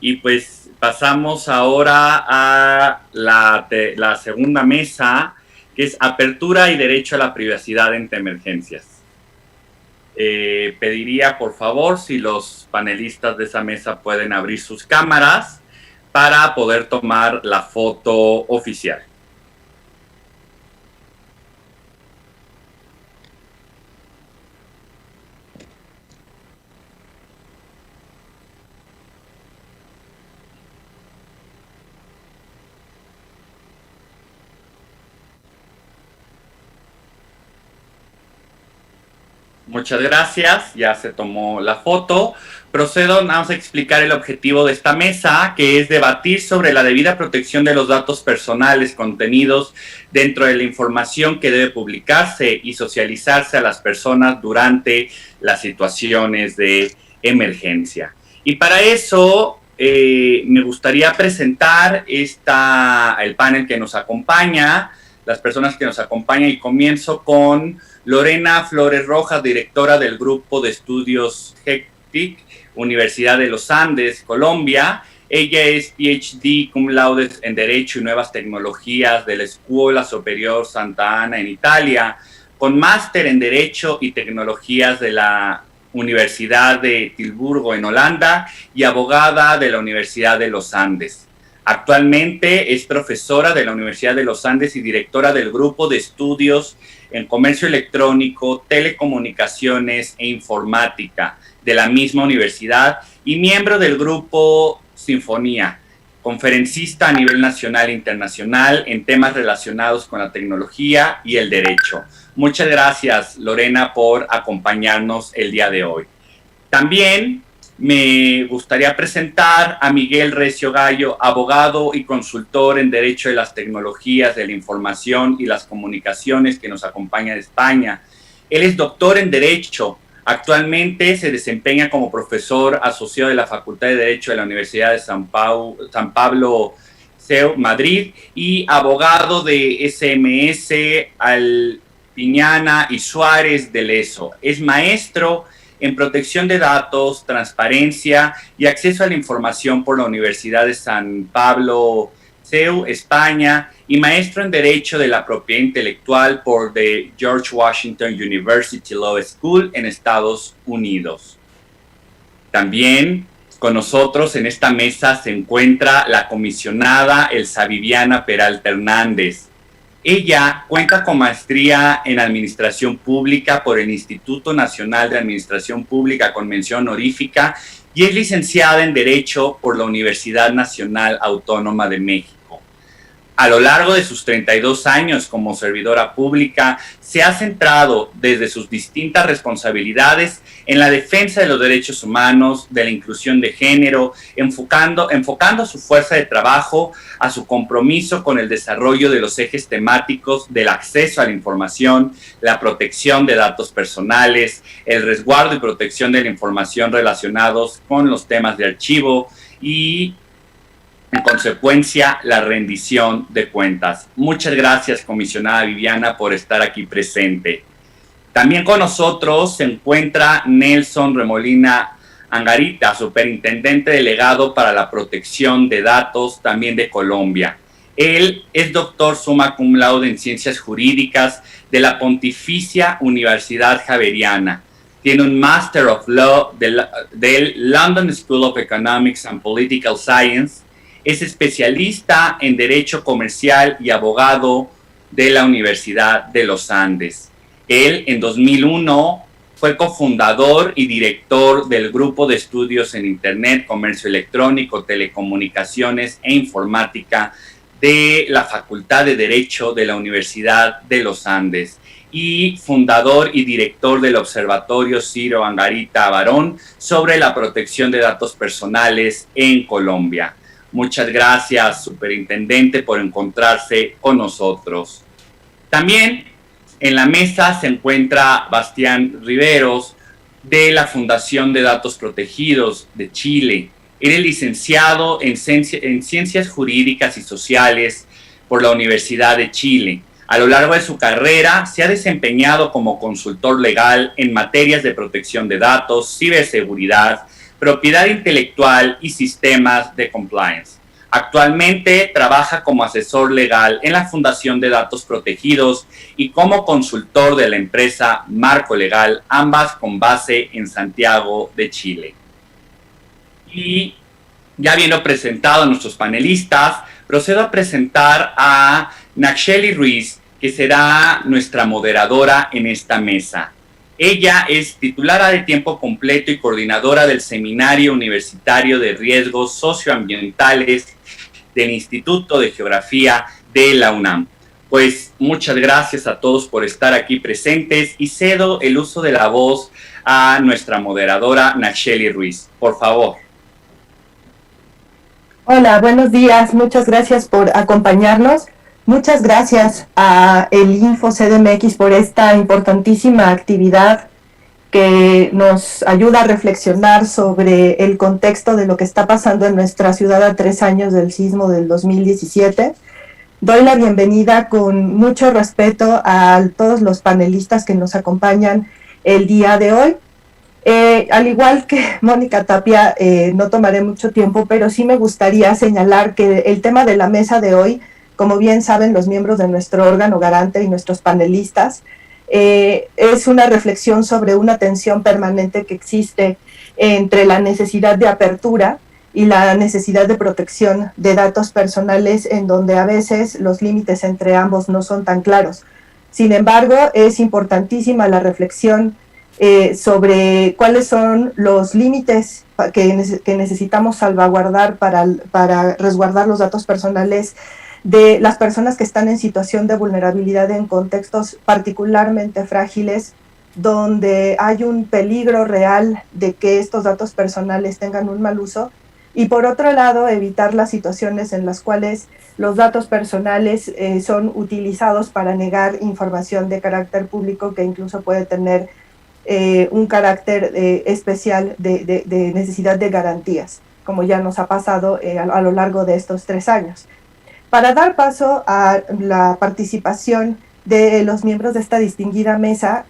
Y pues pasamos ahora a la segunda mesa, que es apertura y derecho a la privacidad ante emergencias. Pediría por favor si los panelistas de esa mesa pueden abrir sus cámaras para poder tomar la foto oficial. Muchas gracias, ya se tomó la foto. Procedo, vamos a explicar el objetivo de esta mesa, que es debatir sobre la debida protección de los datos personales contenidos dentro de la información que debe publicarse y socializarse a las personas durante las situaciones de emergencia. Y para eso me gustaría presentar el panel que nos acompaña, las personas que nos acompañan, y comienzo con Lorena Flores Rojas, directora del Grupo de Estudios HECTIC, Universidad de los Andes, Colombia. Ella es PhD cum laude en Derecho y Nuevas Tecnologías de la Escuela Superior Santa Ana en Italia, con máster en Derecho y Tecnologías de la Universidad de Tilburgo en Holanda y abogada de la Universidad de los Andes. Actualmente es profesora de la Universidad de los Andes y directora del Grupo de Estudios en Comercio Electrónico, Telecomunicaciones e Informática de la misma universidad y miembro del Grupo Sinfonía, conferencista a nivel nacional e internacional en temas relacionados con la tecnología y el derecho. Muchas gracias, Lorena, por acompañarnos el día de hoy. También me gustaría presentar a Miguel Recio Gallo, abogado y consultor en Derecho de las Tecnologías de la Información y las Comunicaciones, que nos acompaña de España. Él es doctor en Derecho. Actualmente se desempeña como profesor asociado de la Facultad de Derecho de la Universidad de San Pablo, CEU, Madrid, y abogado de SMS, Alpiñana y Suárez de Leso. Es maestro en protección de datos, transparencia y acceso a la información por la Universidad de San Pablo, CEU, España, y maestro en Derecho de la Propiedad Intelectual por the George Washington University Law School en Estados Unidos. También con nosotros en esta mesa se encuentra la comisionada Elsa Viviana Peralta Hernández. Ella cuenta con maestría en Administración Pública por el Instituto Nacional de Administración Pública con mención honorífica y es licenciada en Derecho por la Universidad Nacional Autónoma de México. A lo largo de sus 32 años como servidora pública, se ha centrado desde sus distintas responsabilidades en la defensa de los derechos humanos, de la inclusión de género, enfocando su fuerza de trabajo a su compromiso con el desarrollo de los ejes temáticos del acceso a la información, la protección de datos personales, el resguardo y protección de la información relacionados con los temas de archivo y, en consecuencia, la rendición de cuentas. Muchas gracias, comisionada Viviana, por estar aquí presente. También con nosotros se encuentra Nelson Remolina Angarita, superintendente delegado para la protección de datos, también de Colombia. Él es doctor summa cum laude en Ciencias Jurídicas de la Pontificia Universidad Javeriana. Tiene un Master of Law del London School of Economics and Political Science. Es especialista en Derecho Comercial y abogado de la Universidad de los Andes. Él, en 2001, fue cofundador y director del Grupo de Estudios en Internet, Comercio Electrónico, Telecomunicaciones e Informática de la Facultad de Derecho de la Universidad de los Andes y fundador y director del Observatorio Ciro Angarita Barón sobre la protección de datos personales en Colombia. Muchas gracias, superintendente, por encontrarse con nosotros. También en la mesa se encuentra Bastián Riveros, de la Fundación de Datos Protegidos de Chile. Él es licenciado en Ciencias Jurídicas y Sociales por la Universidad de Chile. A lo largo de su carrera se ha desempeñado como consultor legal en materias de protección de datos, ciberseguridad, propiedad intelectual y sistemas de compliance. Actualmente trabaja como asesor legal en la Fundación de Datos Protegidos y como consultor de la empresa Marco Legal, ambas con base en Santiago de Chile. Y ya habiendo presentado a nuestros panelistas, procedo a presentar a Nacheli Ruiz, que será nuestra moderadora en esta mesa. Ella es titulara de tiempo completo y coordinadora del Seminario Universitario de Riesgos Socioambientales del Instituto de Geografía de la UNAM. Pues muchas gracias a todos por estar aquí presentes y cedo el uso de la voz a nuestra moderadora Nacheli Ruiz. Por favor. Hola, buenos días. Muchas gracias por acompañarnos. Muchas gracias a el Info CDMX por esta importantísima actividad que nos ayuda a reflexionar sobre el contexto de lo que está pasando en nuestra ciudad a 3 años del sismo del 2017. Doy la bienvenida con mucho respeto a todos los panelistas que nos acompañan el día de hoy. Al igual que Mónica Tapia, no tomaré mucho tiempo, pero sí me gustaría señalar que el tema de la mesa de hoy, como bien saben los miembros de nuestro órgano garante y nuestros panelistas, es una reflexión sobre una tensión permanente que existe entre la necesidad de apertura y la necesidad de protección de datos personales, en donde a veces los límites entre ambos no son tan claros. Sin embargo, es importantísima la reflexión sobre cuáles son los límites que necesitamos salvaguardar para resguardar los datos personales de las personas que están en situación de vulnerabilidad en contextos particularmente frágiles, donde hay un peligro real de que estos datos personales tengan un mal uso, y por otro lado evitar las situaciones en las cuales los datos personales son utilizados para negar información de carácter público que incluso puede tener un carácter especial de necesidad de garantías, como ya nos ha pasado a lo largo de estos 3 años. Para dar paso a la participación de los miembros de esta distinguida mesa,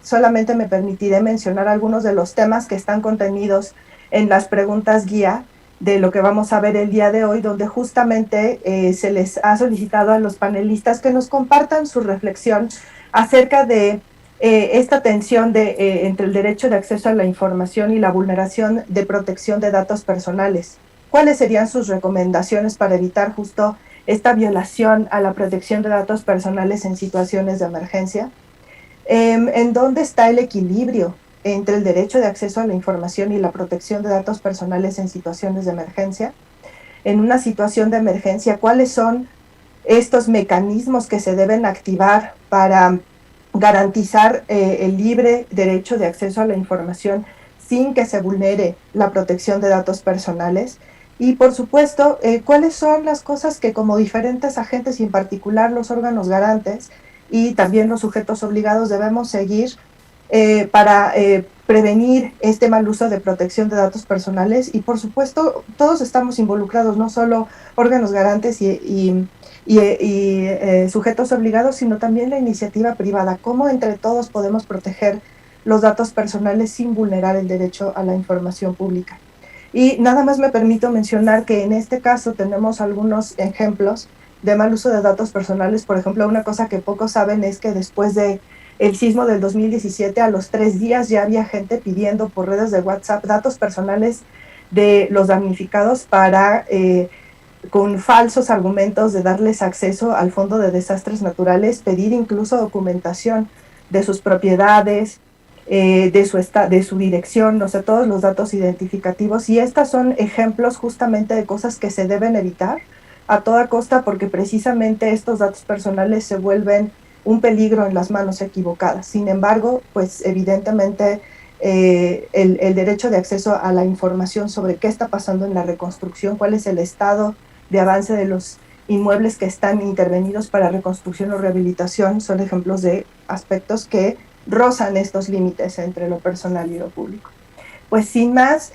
solamente me permitiré mencionar algunos de los temas que están contenidos en las preguntas guía de lo que vamos a ver el día de hoy, donde justamente se les ha solicitado a los panelistas que nos compartan su reflexión acerca de esta tensión entre el derecho de acceso a la información y la vulneración de protección de datos personales. ¿Cuáles serían sus recomendaciones para evitar justo esta violación a la protección de datos personales en situaciones de emergencia? ¿En dónde está el equilibrio entre el derecho de acceso a la información y la protección de datos personales en situaciones de emergencia? En una situación de emergencia, ¿cuáles son estos mecanismos que se deben activar para garantizar el libre derecho de acceso a la información sin que se vulnere la protección de datos personales? Y por supuesto, ¿cuáles son las cosas que como diferentes agentes y en particular los órganos garantes y también los sujetos obligados debemos seguir para prevenir este mal uso de protección de datos personales? Y por supuesto, todos estamos involucrados, no solo órganos garantes y sujetos obligados, sino también la iniciativa privada. ¿Cómo entre todos podemos proteger los datos personales sin vulnerar el derecho a la información pública? Y nada más me permito mencionar que en este caso tenemos algunos ejemplos de mal uso de datos personales. Por ejemplo, una cosa que pocos saben es que después de el sismo del 2017, a los 3 días ya había gente pidiendo por redes de WhatsApp datos personales de los damnificados para, con falsos argumentos de darles acceso al Fondo de Desastres Naturales, pedir incluso documentación de sus propiedades, de su dirección, no sé, todos los datos identificativos. Y estos son ejemplos justamente de cosas que se deben evitar a toda costa, porque precisamente estos datos personales se vuelven un peligro en las manos equivocadas. Sin embargo, pues evidentemente el derecho de acceso a la información sobre qué está pasando en la reconstrucción, cuál es el estado de avance de los inmuebles que están intervenidos para reconstrucción o rehabilitación, son ejemplos de aspectos que rozan estos límites entre lo personal y lo público. Pues sin más,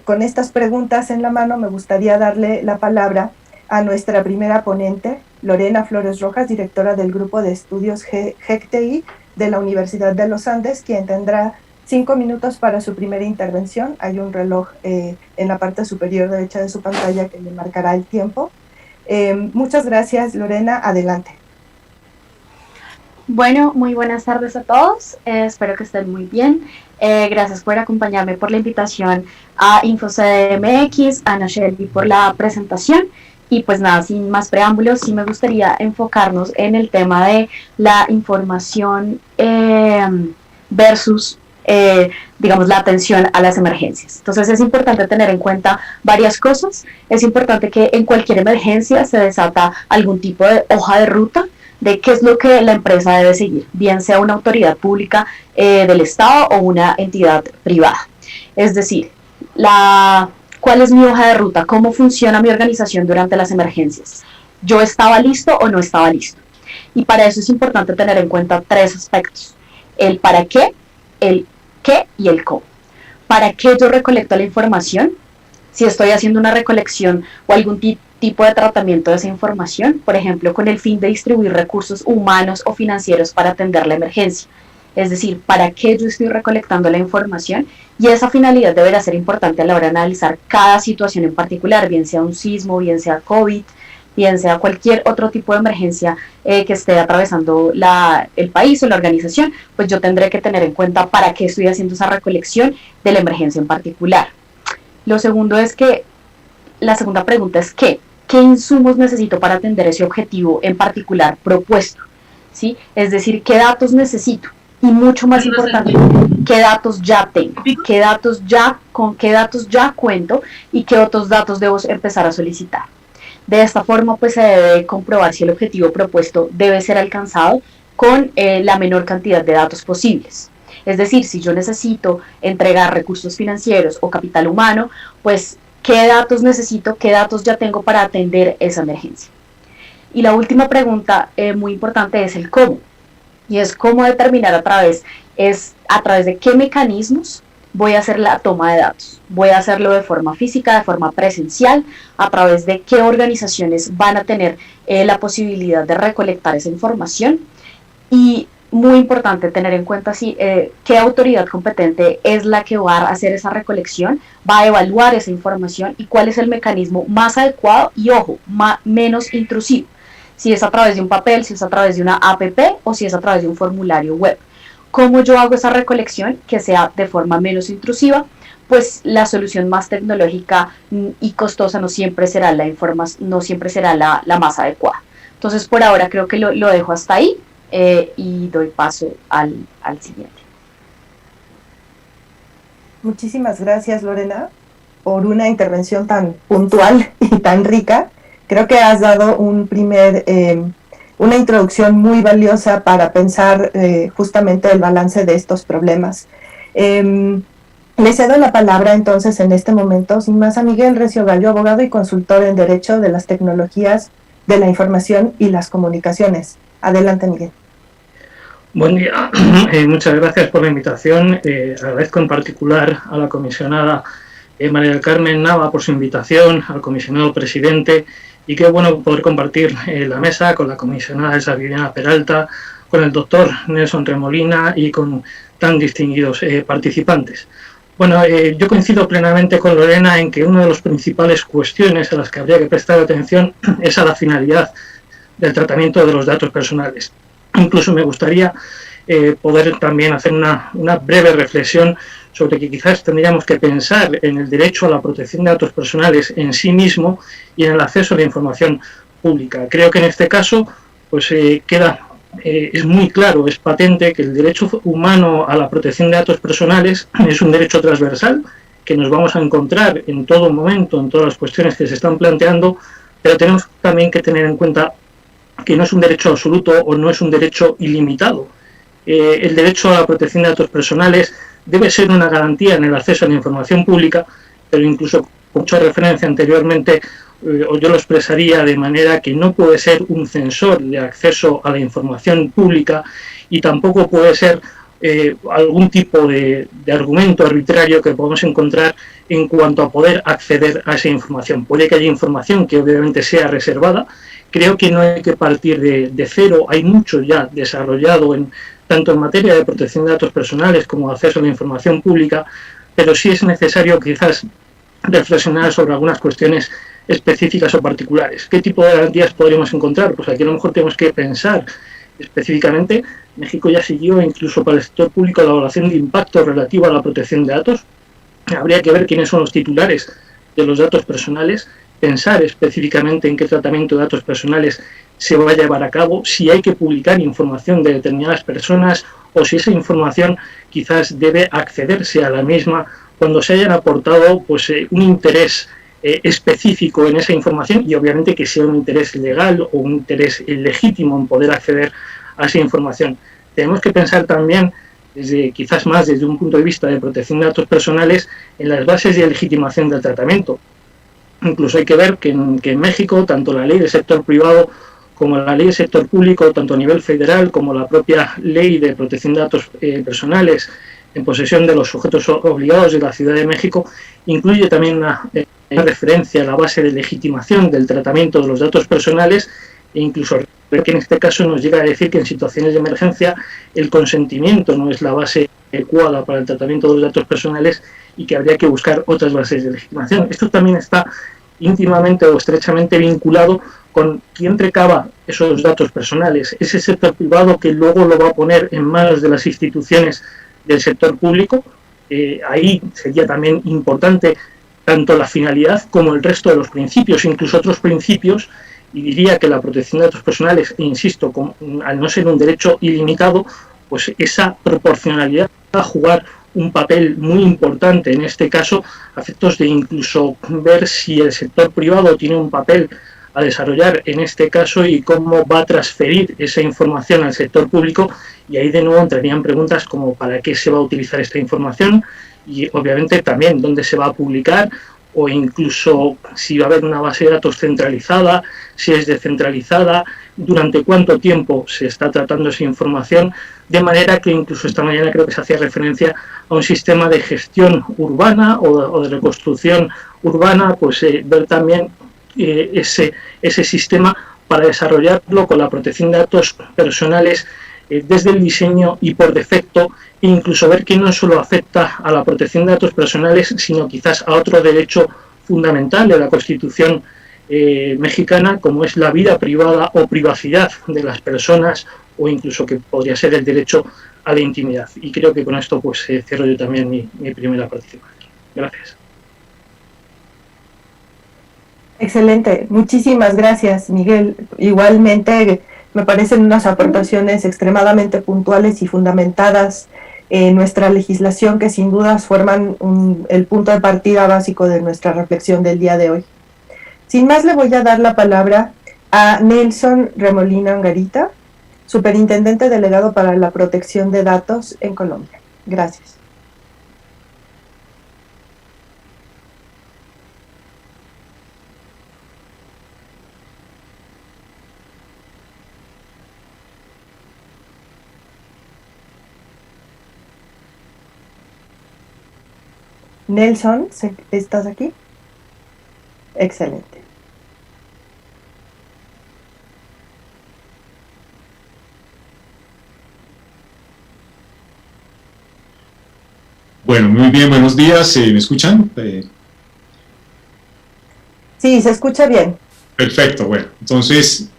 con estas preguntas en la mano, me gustaría darle la palabra a nuestra primera ponente, Lorena Flores Rojas, directora del Grupo de Estudios GECTI de la Universidad de los Andes, quien tendrá 5 minutos para su primera intervención. Hay un reloj en la parte superior derecha de su pantalla que le marcará el tiempo. Muchas gracias, Lorena. Adelante. Bueno, muy buenas tardes a todos. Espero que estén muy bien. Gracias por acompañarme, por la invitación a InfoCDMX, a Ana Shelby por la presentación. Y pues nada, sin más preámbulos, sí me gustaría enfocarnos en el tema de la información versus, digamos, la atención a las emergencias. Entonces es importante tener en cuenta varias cosas. Es importante que en cualquier emergencia se desata algún tipo de hoja de ruta de qué es lo que la empresa debe seguir, bien sea una autoridad pública del Estado o una entidad privada. Es decir, ¿cuál es mi hoja de ruta? ¿Cómo funciona mi organización durante las emergencias? ¿Yo estaba listo o no estaba listo? Y para eso es importante tener en cuenta 3 aspectos: el para qué, el qué y el cómo. ¿Para qué yo recolecto la información? Si estoy haciendo una recolección o algún tipo de tratamiento de esa información, por ejemplo, con el fin de distribuir recursos humanos o financieros para atender la emergencia. Es decir, ¿para qué yo estoy recolectando la información? Y esa finalidad deberá ser importante a la hora de analizar cada situación en particular, bien sea un sismo, bien sea COVID, bien sea cualquier otro tipo de emergencia que esté atravesando el país o la organización, pues yo tendré que tener en cuenta para qué estoy haciendo esa recolección de la emergencia en particular. Lo segundo es que, la segunda pregunta es ¿qué insumos necesito para atender ese objetivo en particular propuesto? ¿Sí? Es decir, ¿qué datos necesito? Y mucho más importante, ¿qué datos ya tengo? ¿Con qué datos ya cuento? ¿Y qué otros datos debo empezar a solicitar? De esta forma, pues se debe comprobar si el objetivo propuesto debe ser alcanzado con la menor cantidad de datos posibles. Es decir, si yo necesito entregar recursos financieros o capital humano, pues ¿qué datos necesito? ¿Qué datos ya tengo para atender esa emergencia? Y la última pregunta muy importante es el cómo. Y es cómo determinar a través de qué mecanismos voy a hacer la toma de datos. Voy a hacerlo de forma física, de forma presencial, a través de qué organizaciones van a tener la posibilidad de recolectar esa información. Y muy importante tener en cuenta qué autoridad competente es la que va a hacer esa recolección, va a evaluar esa información y cuál es el mecanismo más adecuado y, ojo, menos intrusivo. Si es a través de un papel, si es a través de una APP o si es a través de un formulario web. ¿Cómo yo hago esa recolección que sea de forma menos intrusiva? Pues la solución más tecnológica y costosa no siempre será la más adecuada. Entonces, por ahora creo que lo dejo hasta ahí. Y doy paso al siguiente. Muchísimas gracias, Lorena, por una intervención tan puntual y tan rica. Creo que has dado una introducción muy valiosa para pensar justamente el balance de estos problemas. Le cedo la palabra entonces en este momento, sin más, a Miguel Recio Gallo, abogado y consultor en Derecho de las Tecnologías de la Información y las Comunicaciones. Adelante, Miguel. Buen día, muchas gracias por la invitación. Agradezco en particular a la comisionada María del Carmen Nava por su invitación, al comisionado presidente, y qué bueno poder compartir la mesa con la comisionada Elsa Viviana Peralta, con el doctor Nelson Remolina y con tan distinguidos participantes. Bueno, yo coincido plenamente con Lorena en que una de las principales cuestiones a las que habría que prestar atención es a la finalidad del tratamiento de los datos personales. Incluso me gustaría poder también hacer una breve reflexión sobre que quizás tendríamos que pensar en el derecho a la protección de datos personales en sí mismo y en el acceso a la información pública. Creo que en este caso pues es muy claro, es patente que el derecho humano a la protección de datos personales es un derecho transversal que nos vamos a encontrar en todo momento, en todas las cuestiones que se están planteando, pero tenemos también que tener en cuenta que no es un derecho absoluto o no es un derecho ilimitado. El derecho a la protección de datos personales debe ser una garantía en el acceso a la información pública, pero incluso, como he hecho referencia anteriormente, o yo lo expresaría de manera que no puede ser un censor de acceso a la información pública y tampoco puede ser algún tipo de argumento arbitrario que podemos encontrar en cuanto a poder acceder a esa información. Puede que haya información que obviamente sea reservada. Creo que no hay que partir de cero, hay mucho ya desarrollado tanto en materia de protección de datos personales como de acceso a la información pública, pero sí es necesario quizás reflexionar sobre algunas cuestiones específicas o particulares. ¿Qué tipo de garantías podríamos encontrar? Pues aquí a lo mejor tenemos que pensar específicamente. México ya siguió incluso para el sector público la evaluación de impacto relativa a la protección de datos. Habría que ver quiénes son los titulares de los datos personales, pensar específicamente en qué tratamiento de datos personales se va a llevar a cabo, si hay que publicar información de determinadas personas o si esa información quizás debe accederse a la misma cuando se hayan aportado pues, un interés específico en esa información y obviamente que sea un interés legal o un interés legítimo en poder acceder a esa información. Tenemos que pensar también, quizás más desde un punto de vista de protección de datos personales, en las bases de legitimación del tratamiento. Incluso hay que ver que en México, tanto la ley del sector privado como la ley del sector público, tanto a nivel federal como la propia ley de protección de datos personales en posesión de los sujetos obligados de la Ciudad de México, incluye también una referencia a la base de legitimación del tratamiento de los datos personales e incluso que en este caso nos llega a decir que en situaciones de emergencia el consentimiento no es la base adecuada para el tratamiento de los datos personales y que habría que buscar otras bases de legitimación. Esto también está íntimamente o estrechamente vinculado con quién recaba esos datos personales. Ese sector privado que luego lo va a poner en manos de las instituciones del sector público. Ahí sería también importante tanto la finalidad como el resto de los principios, incluso otros principios, y diría que la protección de datos personales, e insisto, al no ser un derecho ilimitado, pues esa proporcionalidad va a jugar un papel muy importante en este caso, a efectos de incluso ver si el sector privado tiene un papel a desarrollar en este caso y cómo va a transferir esa información al sector público, y ahí de nuevo entrarían preguntas como para qué se va a utilizar esta información y obviamente también dónde se va a publicar o incluso si va a haber una base de datos centralizada, si es descentralizada, durante cuánto tiempo se está tratando esa información, de manera que incluso esta mañana creo que se hacía referencia a un sistema de gestión urbana o de reconstrucción urbana, pues ver también ese sistema para desarrollarlo con la protección de datos personales desde el diseño y por defecto, e incluso ver que no solo afecta a la protección de datos personales, sino quizás a otro derecho fundamental de la Constitución mexicana, como es la vida privada o privacidad de las personas, o incluso que podría ser el derecho a la intimidad. Y creo que con esto pues cierro yo también mi primera participación. Gracias. Excelente, muchísimas gracias, Miguel. Igualmente, me parecen unas aportaciones extremadamente puntuales y fundamentadas en nuestra legislación que sin dudas forman el punto de partida básico de nuestra reflexión del día de hoy. Sin más, le voy a dar la palabra a Nelson Remolina Angarita, Superintendente Delegado para la Protección de Datos en Colombia. Gracias. Nelson, ¿estás aquí? Excelente. Bueno, muy bien, buenos días. ¿Me escuchan? Sí, se escucha bien. Perfecto, bueno, entonces,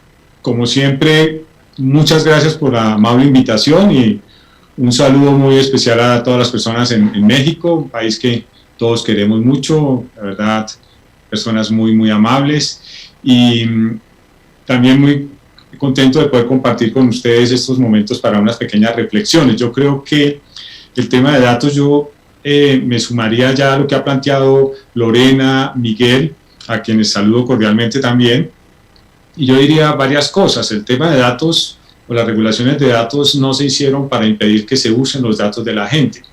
como siempre, muchas gracias por la amable invitación y un saludo muy especial a todas las personas en México, un país que todos queremos mucho, la verdad, personas muy, muy amables, y también muy contento de poder compartir con ustedes estos momentos para unas pequeñas reflexiones. Yo creo que el tema de datos, yo me sumaría ya a lo que ha planteado Lorena, Miguel, a quienes saludo cordialmente también, y yo diría varias cosas. El tema de datos o las regulaciones de datos no se hicieron para impedir que se usen los datos de la gente.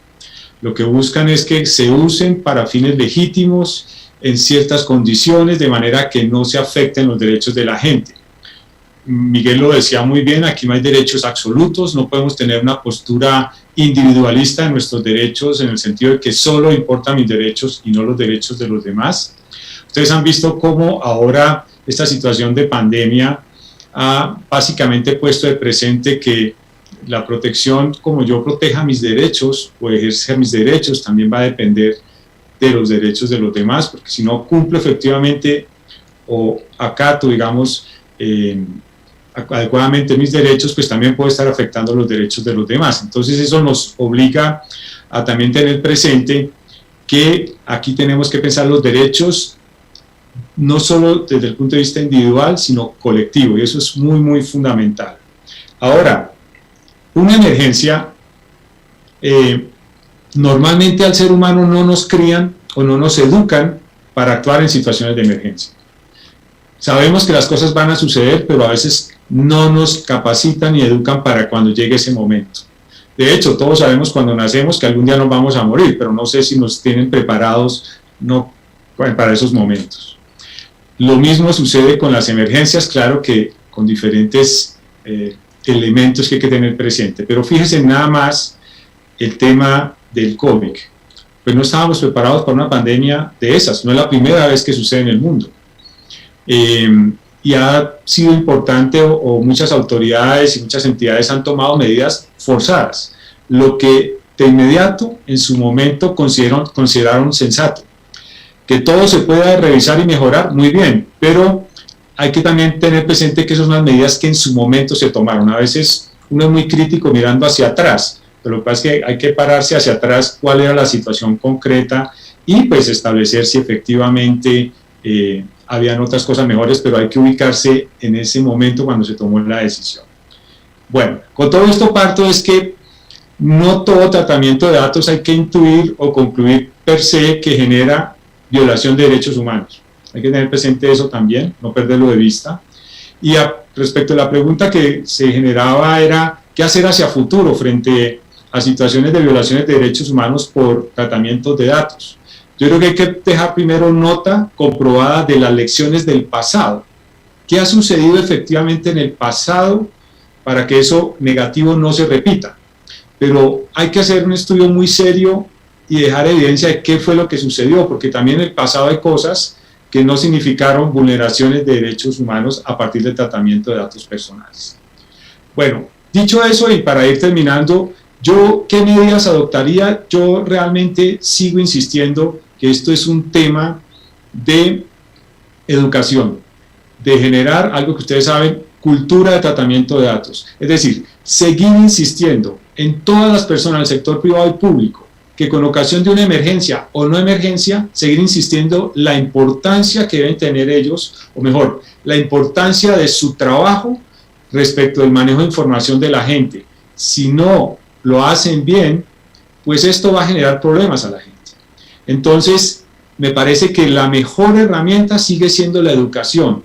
Lo que buscan es que se usen para fines legítimos en ciertas condiciones, de manera que no se afecten los derechos de la gente. Miguel lo decía muy bien, aquí no hay derechos absolutos, no podemos tener una postura individualista en nuestros derechos, en el sentido de que solo importan mis derechos y no los derechos de los demás. Ustedes han visto cómo ahora esta situación de pandemia ha básicamente puesto de presente que la protección, como yo proteja mis derechos o ejerza mis derechos, también va a depender de los derechos de los demás, porque si no cumplo efectivamente o acato, digamos, adecuadamente mis derechos, pues también puedo estar afectando los derechos de los demás. Entonces eso nos obliga a también tener presente que aquí tenemos que pensar los derechos no solo desde el punto de vista individual, sino colectivo, y eso es muy, muy fundamental. Ahora, una emergencia, normalmente al ser humano no nos crían o no nos educan para actuar en situaciones de emergencia. Sabemos que las cosas van a suceder, pero a veces no nos capacitan y educan para cuando llegue ese momento. De hecho, todos sabemos cuando nacemos que algún día nos vamos a morir, pero no sé si nos tienen preparados para esos momentos. Lo mismo sucede con las emergencias, claro que con diferentes elementos que hay que tener presente, pero fíjense nada más el tema del COVID. Pues no estábamos preparados para una pandemia de esas, no es la primera vez que sucede en el mundo. Y ha sido importante o muchas autoridades y muchas entidades han tomado medidas forzadas, lo que de inmediato en su momento consideraron sensato. Que todo se pueda revisar y mejorar, muy bien, pero hay que también tener presente que esas son las medidas que en su momento se tomaron. A veces uno es muy crítico mirando hacia atrás, pero lo que pasa es que hay que pararse hacia atrás cuál era la situación concreta y pues establecer si efectivamente habían otras cosas mejores, pero hay que ubicarse en ese momento cuando se tomó la decisión. Bueno, con todo esto parto es que no todo tratamiento de datos hay que intuir o concluir per se que genera violación de derechos humanos. Hay que tener presente eso también, no perderlo de vista. Y respecto a la pregunta que se generaba era, ¿qué hacer hacia futuro frente a situaciones de violaciones de derechos humanos por tratamientos de datos? Yo creo que hay que dejar primero nota comprobada de las lecciones del pasado. ¿Qué ha sucedido efectivamente en el pasado para que eso negativo no se repita? Pero hay que hacer un estudio muy serio y dejar evidencia de qué fue lo que sucedió, porque también en el pasado hay cosas que no significaron vulneraciones de derechos humanos a partir del tratamiento de datos personales. Bueno, dicho eso y para ir terminando, ¿qué medidas adoptaría? Yo realmente sigo insistiendo que esto es un tema de educación, de generar algo que ustedes saben, cultura de tratamiento de datos. Es decir, seguir insistiendo en todas las personas del sector privado y público que con ocasión de una emergencia o no emergencia, seguir insistiendo la importancia que deben tener ellos, o mejor, la importancia de su trabajo respecto del manejo de información de la gente. Si no lo hacen bien, pues esto va a generar problemas a la gente. Entonces, me parece que la mejor herramienta sigue siendo la educación.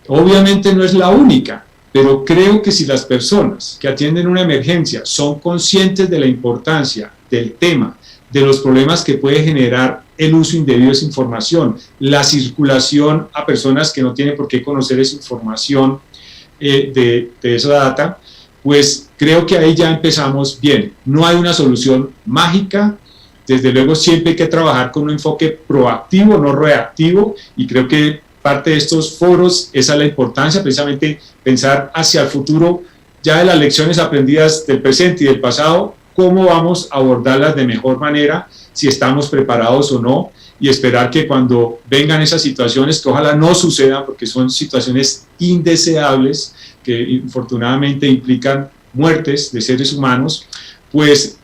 Obviamente no es la única, pero creo que si las personas que atienden una emergencia son conscientes de la importancia del tema, de los problemas que puede generar el uso indebido de esa información, la circulación a personas que no tienen por qué conocer esa información de esa data, pues creo que ahí ya empezamos bien. No hay una solución mágica, desde luego siempre hay que trabajar con un enfoque proactivo, no reactivo, y creo que parte de estos foros, esa es la importancia, precisamente pensar hacia el futuro, ya de las lecciones aprendidas del presente y del pasado, cómo vamos a abordarlas de mejor manera, si estamos preparados o no, y esperar que cuando vengan esas situaciones, que ojalá no sucedan, porque son situaciones indeseables, que infortunadamente implican muertes de seres humanos, pues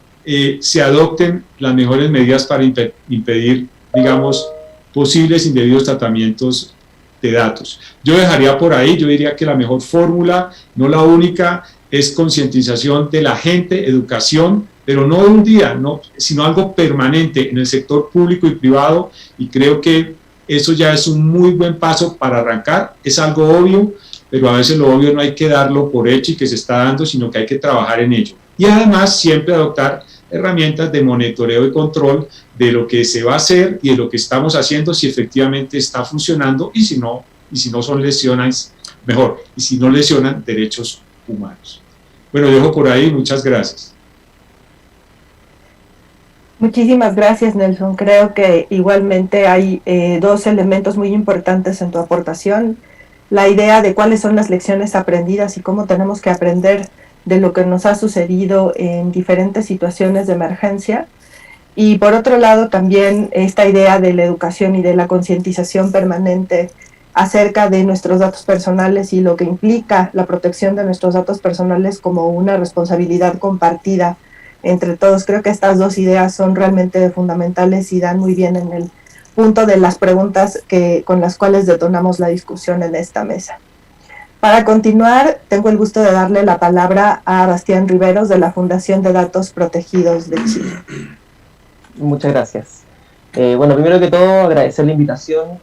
se adopten las mejores medidas para impedir, digamos, posibles indebidos tratamientos de datos. Yo dejaría por ahí, yo diría que la mejor fórmula, no la única, es concientización de la gente, educación, pero no de un día, no, sino algo permanente en el sector público y privado, y creo que eso ya es un muy buen paso para arrancar. Es algo obvio, pero a veces lo obvio no hay que darlo por hecho y que se está dando, sino que hay que trabajar en ello. Y además siempre adoptar herramientas de monitoreo y control de lo que se va a hacer y de lo que estamos haciendo, si efectivamente está funcionando y si no son lesiones, mejor, y si no lesionan derechos humanos. Bueno, dejo por ahí, muchas gracias. Muchísimas gracias, Nelson. Creo que igualmente hay dos elementos muy importantes en tu aportación. La idea de cuáles son las lecciones aprendidas y cómo tenemos que aprender de lo que nos ha sucedido en diferentes situaciones de emergencia. Y por otro lado, también esta idea de la educación y de la concientización permanente acerca de nuestros datos personales y lo que implica la protección de nuestros datos personales como una responsabilidad compartida entre todos. Creo que estas dos ideas son realmente fundamentales y dan muy bien en el punto de las preguntas con las cuales detonamos la discusión en esta mesa. Para continuar, tengo el gusto de darle la palabra a Bastián Riveros de la Fundación de Datos Protegidos de Chile. Muchas gracias. Bueno, primero que todo, agradecer la invitación,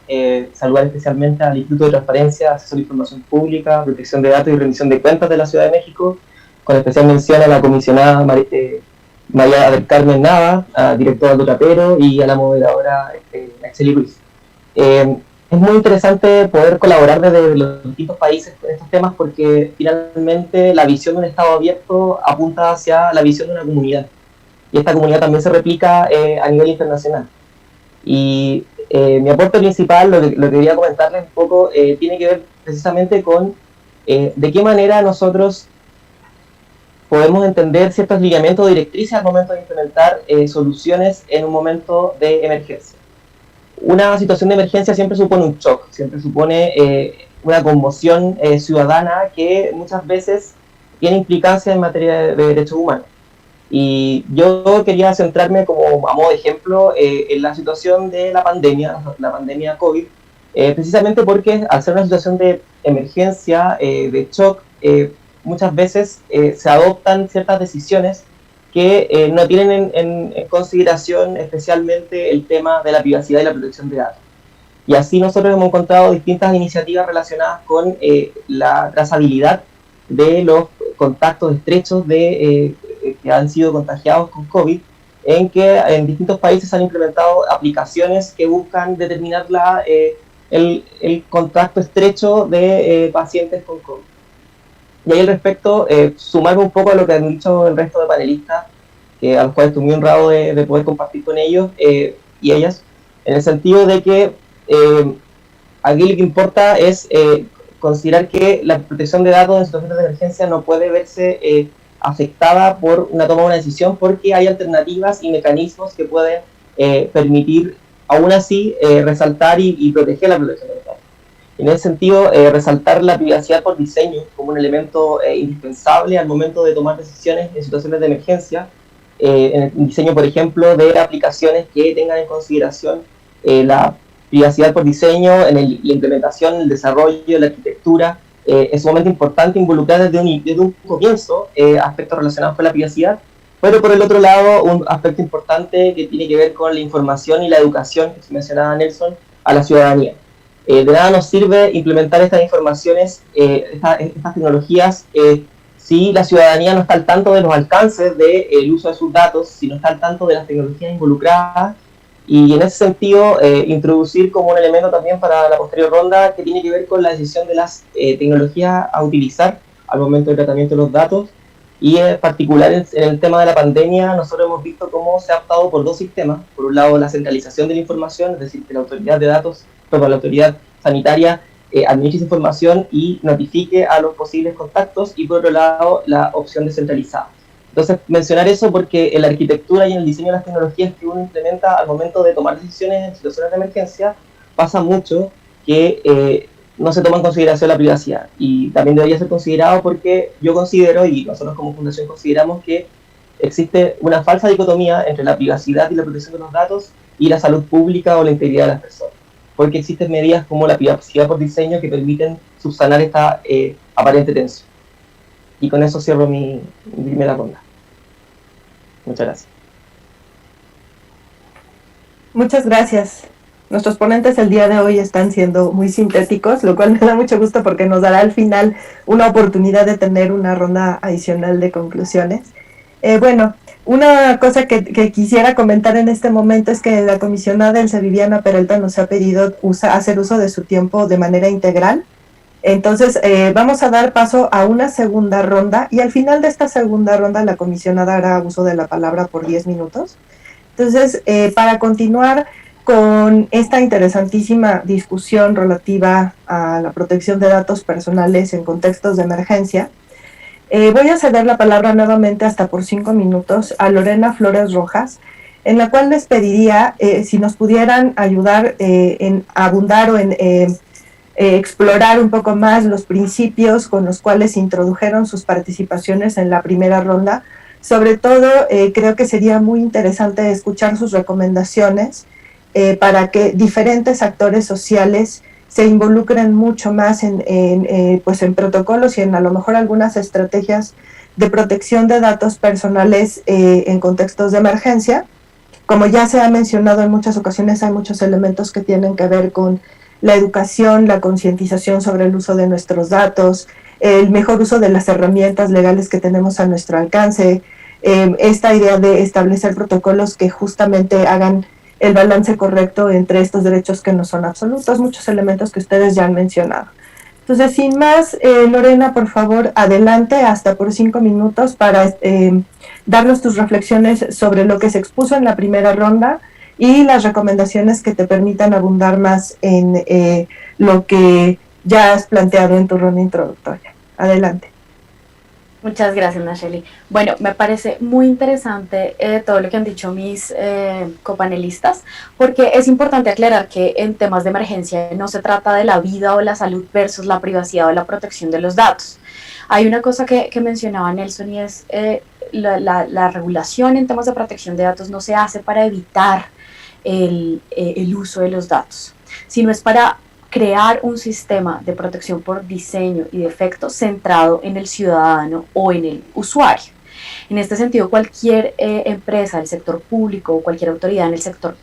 saludar especialmente al Instituto de Transparencia, Acceso a la Información Pública, Protección de Datos y Rendición de Cuentas de la Ciudad de México, con especial mención a la comisionada María del Carmen Nava, a directora Aldo Trapero y a la moderadora Nacheli Ruiz. Es muy interesante poder colaborar desde los distintos países con estos temas porque finalmente la visión de un Estado abierto apunta hacia la visión de una comunidad. Y esta comunidad también se replica a nivel internacional. Y mi aporte principal, lo que quería comentarles un poco, tiene que ver precisamente con de qué manera nosotros podemos entender ciertos lineamientos o directrices al momento de implementar soluciones en un momento de emergencia. Una situación de emergencia siempre supone un shock, siempre supone una conmoción ciudadana que muchas veces tiene implicancia en materia de derechos humanos. Y yo quería centrarme como a modo de ejemplo en la situación de la pandemia COVID, precisamente porque al ser una situación de emergencia, de shock, muchas veces se adoptan ciertas decisiones que no tienen en consideración especialmente el tema de la privacidad y la protección de datos. Y así nosotros hemos encontrado distintas iniciativas relacionadas con la trazabilidad de los contactos estrechos que han sido contagiados con COVID, en que en distintos países han implementado aplicaciones que buscan determinar el contacto estrecho de pacientes con COVID. Y ahí al respecto, sumarme un poco a lo que han dicho el resto de panelistas, a los cuales estoy muy honrado de poder compartir con ellos y ellas, en el sentido de que aquí lo que importa es considerar que la protección de datos en situaciones de emergencia no puede verse afectada por una toma de una decisión, porque hay alternativas y mecanismos que pueden permitir, aún así, resaltar y proteger la protección de datos. En ese sentido, resaltar la privacidad por diseño como un elemento indispensable al momento de tomar decisiones en situaciones de emergencia, en el diseño, por ejemplo, de aplicaciones que tengan en consideración la privacidad por diseño, en la implementación, el desarrollo, la arquitectura. Es sumamente importante involucrar desde un comienzo aspectos relacionados con la privacidad, pero por el otro lado, un aspecto importante que tiene que ver con la información y la educación, que se mencionaba Nelson, a la ciudadanía. De nada nos sirve implementar estas informaciones, estas tecnologías, si la ciudadanía no está al tanto de los alcances del uso de sus datos, si no está al tanto de las tecnologías involucradas, y en ese sentido introducir como un elemento también para la posterior ronda que tiene que ver con la decisión de las tecnologías a utilizar al momento del tratamiento de los datos, y en particular en el tema de la pandemia nosotros hemos visto cómo se ha optado por dos sistemas. Por un lado, la centralización de la información, es decir, que la autoridad de datos, la autoridad sanitaria administre esa información y notifique a los posibles contactos, y por otro lado, la opción descentralizada. Entonces, mencionar eso porque en la arquitectura y en el diseño de las tecnologías que uno implementa al momento de tomar decisiones en situaciones de emergencia, pasa mucho que no se toma en consideración la privacidad, y también debería ser considerado porque yo considero, y nosotros como fundación consideramos, que existe una falsa dicotomía entre la privacidad y la protección de los datos y la salud pública o la integridad de las personas, porque existen medidas como la privacidad por diseño que permiten subsanar esta aparente tensión. Y con eso cierro mi primera ronda. Muchas gracias. Muchas gracias. Nuestros ponentes el día de hoy están siendo muy sintéticos, lo cual me da mucho gusto porque nos dará al final una oportunidad de tener una ronda adicional de conclusiones. Bueno, una cosa que quisiera comentar en este momento es que la comisionada Elsa Viviana Peralta nos ha pedido hacer uso de su tiempo de manera integral. Entonces, vamos a dar paso a una segunda ronda, y al final de esta segunda ronda la comisionada hará uso de la palabra por 10 minutos. Entonces, para continuar con esta interesantísima discusión relativa a la protección de datos personales en contextos de emergencia, Voy a ceder la palabra nuevamente hasta por 5 minutos a Lorena Flores Rojas, en la cual les pediría si nos pudieran ayudar en abundar o en explorar un poco más los principios con los cuales introdujeron sus participaciones en la primera ronda. Sobre todo, creo que sería muy interesante escuchar sus recomendaciones para que diferentes actores sociales se involucren mucho más pues en protocolos y en a lo mejor algunas estrategias de protección de datos personales en contextos de emergencia. Como ya se ha mencionado en muchas ocasiones, hay muchos elementos que tienen que ver con la educación, la concientización sobre el uso de nuestros datos, el mejor uso de las herramientas legales que tenemos a nuestro alcance, esta idea de establecer protocolos que justamente hagan el balance correcto entre estos derechos que no son absolutos, muchos elementos que ustedes ya han mencionado. Entonces, sin más, Lorena, por favor, adelante hasta por 5 minutos para darnos tus reflexiones sobre lo que se expuso en la primera ronda y las recomendaciones que te permitan abundar más en lo que ya has planteado en tu ronda introductoria. Adelante. Muchas gracias, Nacheli. Bueno, me parece muy interesante todo lo que han dicho mis copanelistas, porque es importante aclarar que en temas de emergencia no se trata de la vida o la salud versus la privacidad o la protección de los datos. Hay una cosa que mencionaba Nelson y es la regulación en temas de protección de datos no se hace para evitar el uso de los datos, sino es para crear un sistema de protección por diseño y defecto centrado en el ciudadano o en el usuario. En este sentido, cualquier empresa del sector público o cualquier autoridad en el sector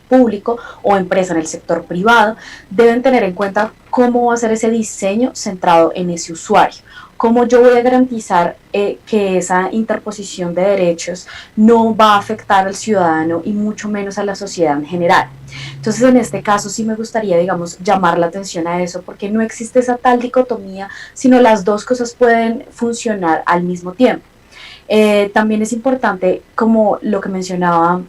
público o empresa en el sector privado deben tener en cuenta cómo va a ser ese diseño centrado en ese usuario. ¿Cómo yo voy a garantizar que esa interposición de derechos no va a afectar al ciudadano y mucho menos a la sociedad en general? Entonces, en este caso sí me gustaría, digamos, llamar la atención a eso, porque no existe esa tal dicotomía, sino las dos cosas pueden funcionar al mismo tiempo. También es importante, como lo que mencionaba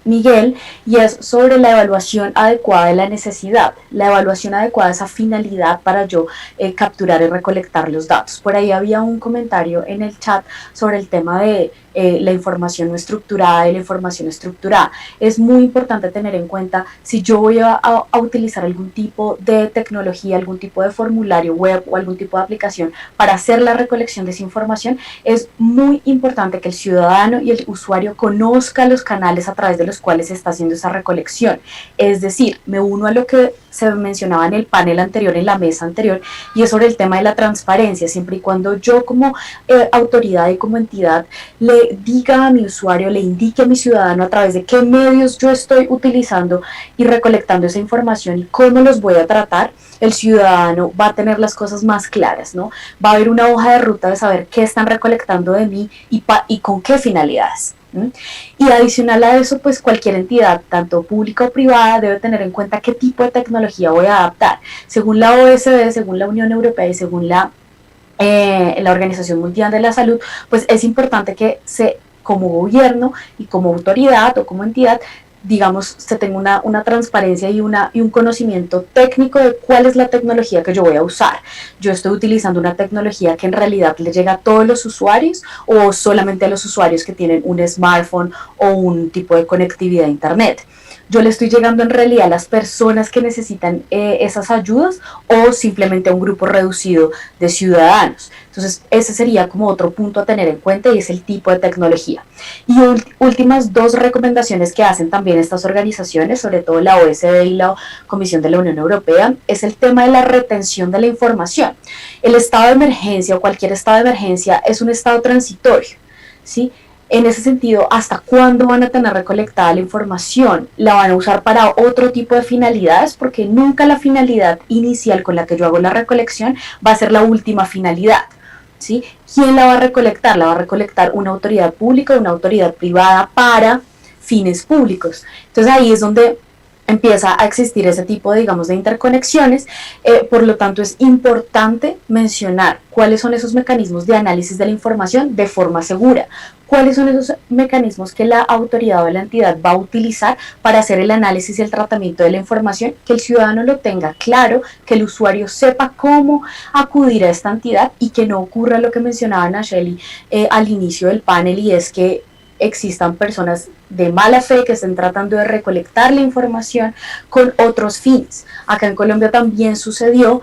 Miguel, y es sobre la evaluación adecuada de la necesidad, la evaluación adecuada de esa finalidad para yo capturar y recolectar los datos. Por ahí había un comentario en el chat sobre el tema de la información no estructurada y la información estructurada. Es muy importante tener en cuenta si yo voy a utilizar algún tipo de tecnología, algún tipo de formulario web o algún tipo de aplicación para hacer la recolección de esa información, es muy importante que el ciudadano y el usuario conozca los canales a través de los cuales se está haciendo esa recolección. Es decir, me uno a lo que se mencionaba en el panel anterior, en la mesa anterior, y es sobre el tema de la transparencia. Siempre y cuando yo como autoridad y como entidad le diga a mi usuario, le indique a mi ciudadano a través de qué medios yo estoy utilizando y recolectando esa información y cómo los voy a tratar, el ciudadano va a tener las cosas más claras, ¿no? Va a haber una hoja de ruta de saber qué están recolectando de mí y con qué finalidades. Y adicional a eso, pues cualquier entidad, tanto pública o privada, debe tener en cuenta qué tipo de tecnología voy a adaptar. Según la OSD, según la Unión Europea y según la Organización Mundial de la Salud, pues es importante que como gobierno y como autoridad o como entidad, digamos, se tenga una transparencia y un conocimiento técnico de cuál es la tecnología que yo voy a usar. Yo estoy utilizando una tecnología que en realidad le llega a todos los usuarios o solamente a los usuarios que tienen un smartphone o un tipo de conectividad a internet. Yo le estoy llegando en realidad a las personas que necesitan esas ayudas o simplemente a un grupo reducido de ciudadanos. Entonces, ese sería como otro punto a tener en cuenta y es el tipo de tecnología. Y últimas dos recomendaciones que hacen también estas organizaciones, sobre todo la OSD y la Comisión de la Unión Europea, es el tema de la retención de la información. El estado de emergencia o cualquier estado de emergencia es un estado transitorio, ¿sí? En ese sentido, ¿hasta cuándo van a tener recolectada la información? ¿La van a usar para otro tipo de finalidades? Porque nunca la finalidad inicial con la que yo hago la recolección va a ser la última finalidad, ¿sí? ¿Quién la va a recolectar? La va a recolectar una autoridad pública o una autoridad privada para fines públicos. Entonces ahí es donde empieza a existir ese tipo, digamos, de interconexiones. Por lo tanto, es importante mencionar cuáles son esos mecanismos de análisis de la información de forma segura. cuáles son esos mecanismos que la autoridad o la entidad va a utilizar para hacer el análisis y el tratamiento de la información, que el ciudadano lo tenga claro, que el usuario sepa cómo acudir a esta entidad y que no ocurra lo que mencionaba Nacheli al inicio del panel, y es que existan personas de mala fe que estén tratando de recolectar la información con otros fines. Acá en Colombia también sucedió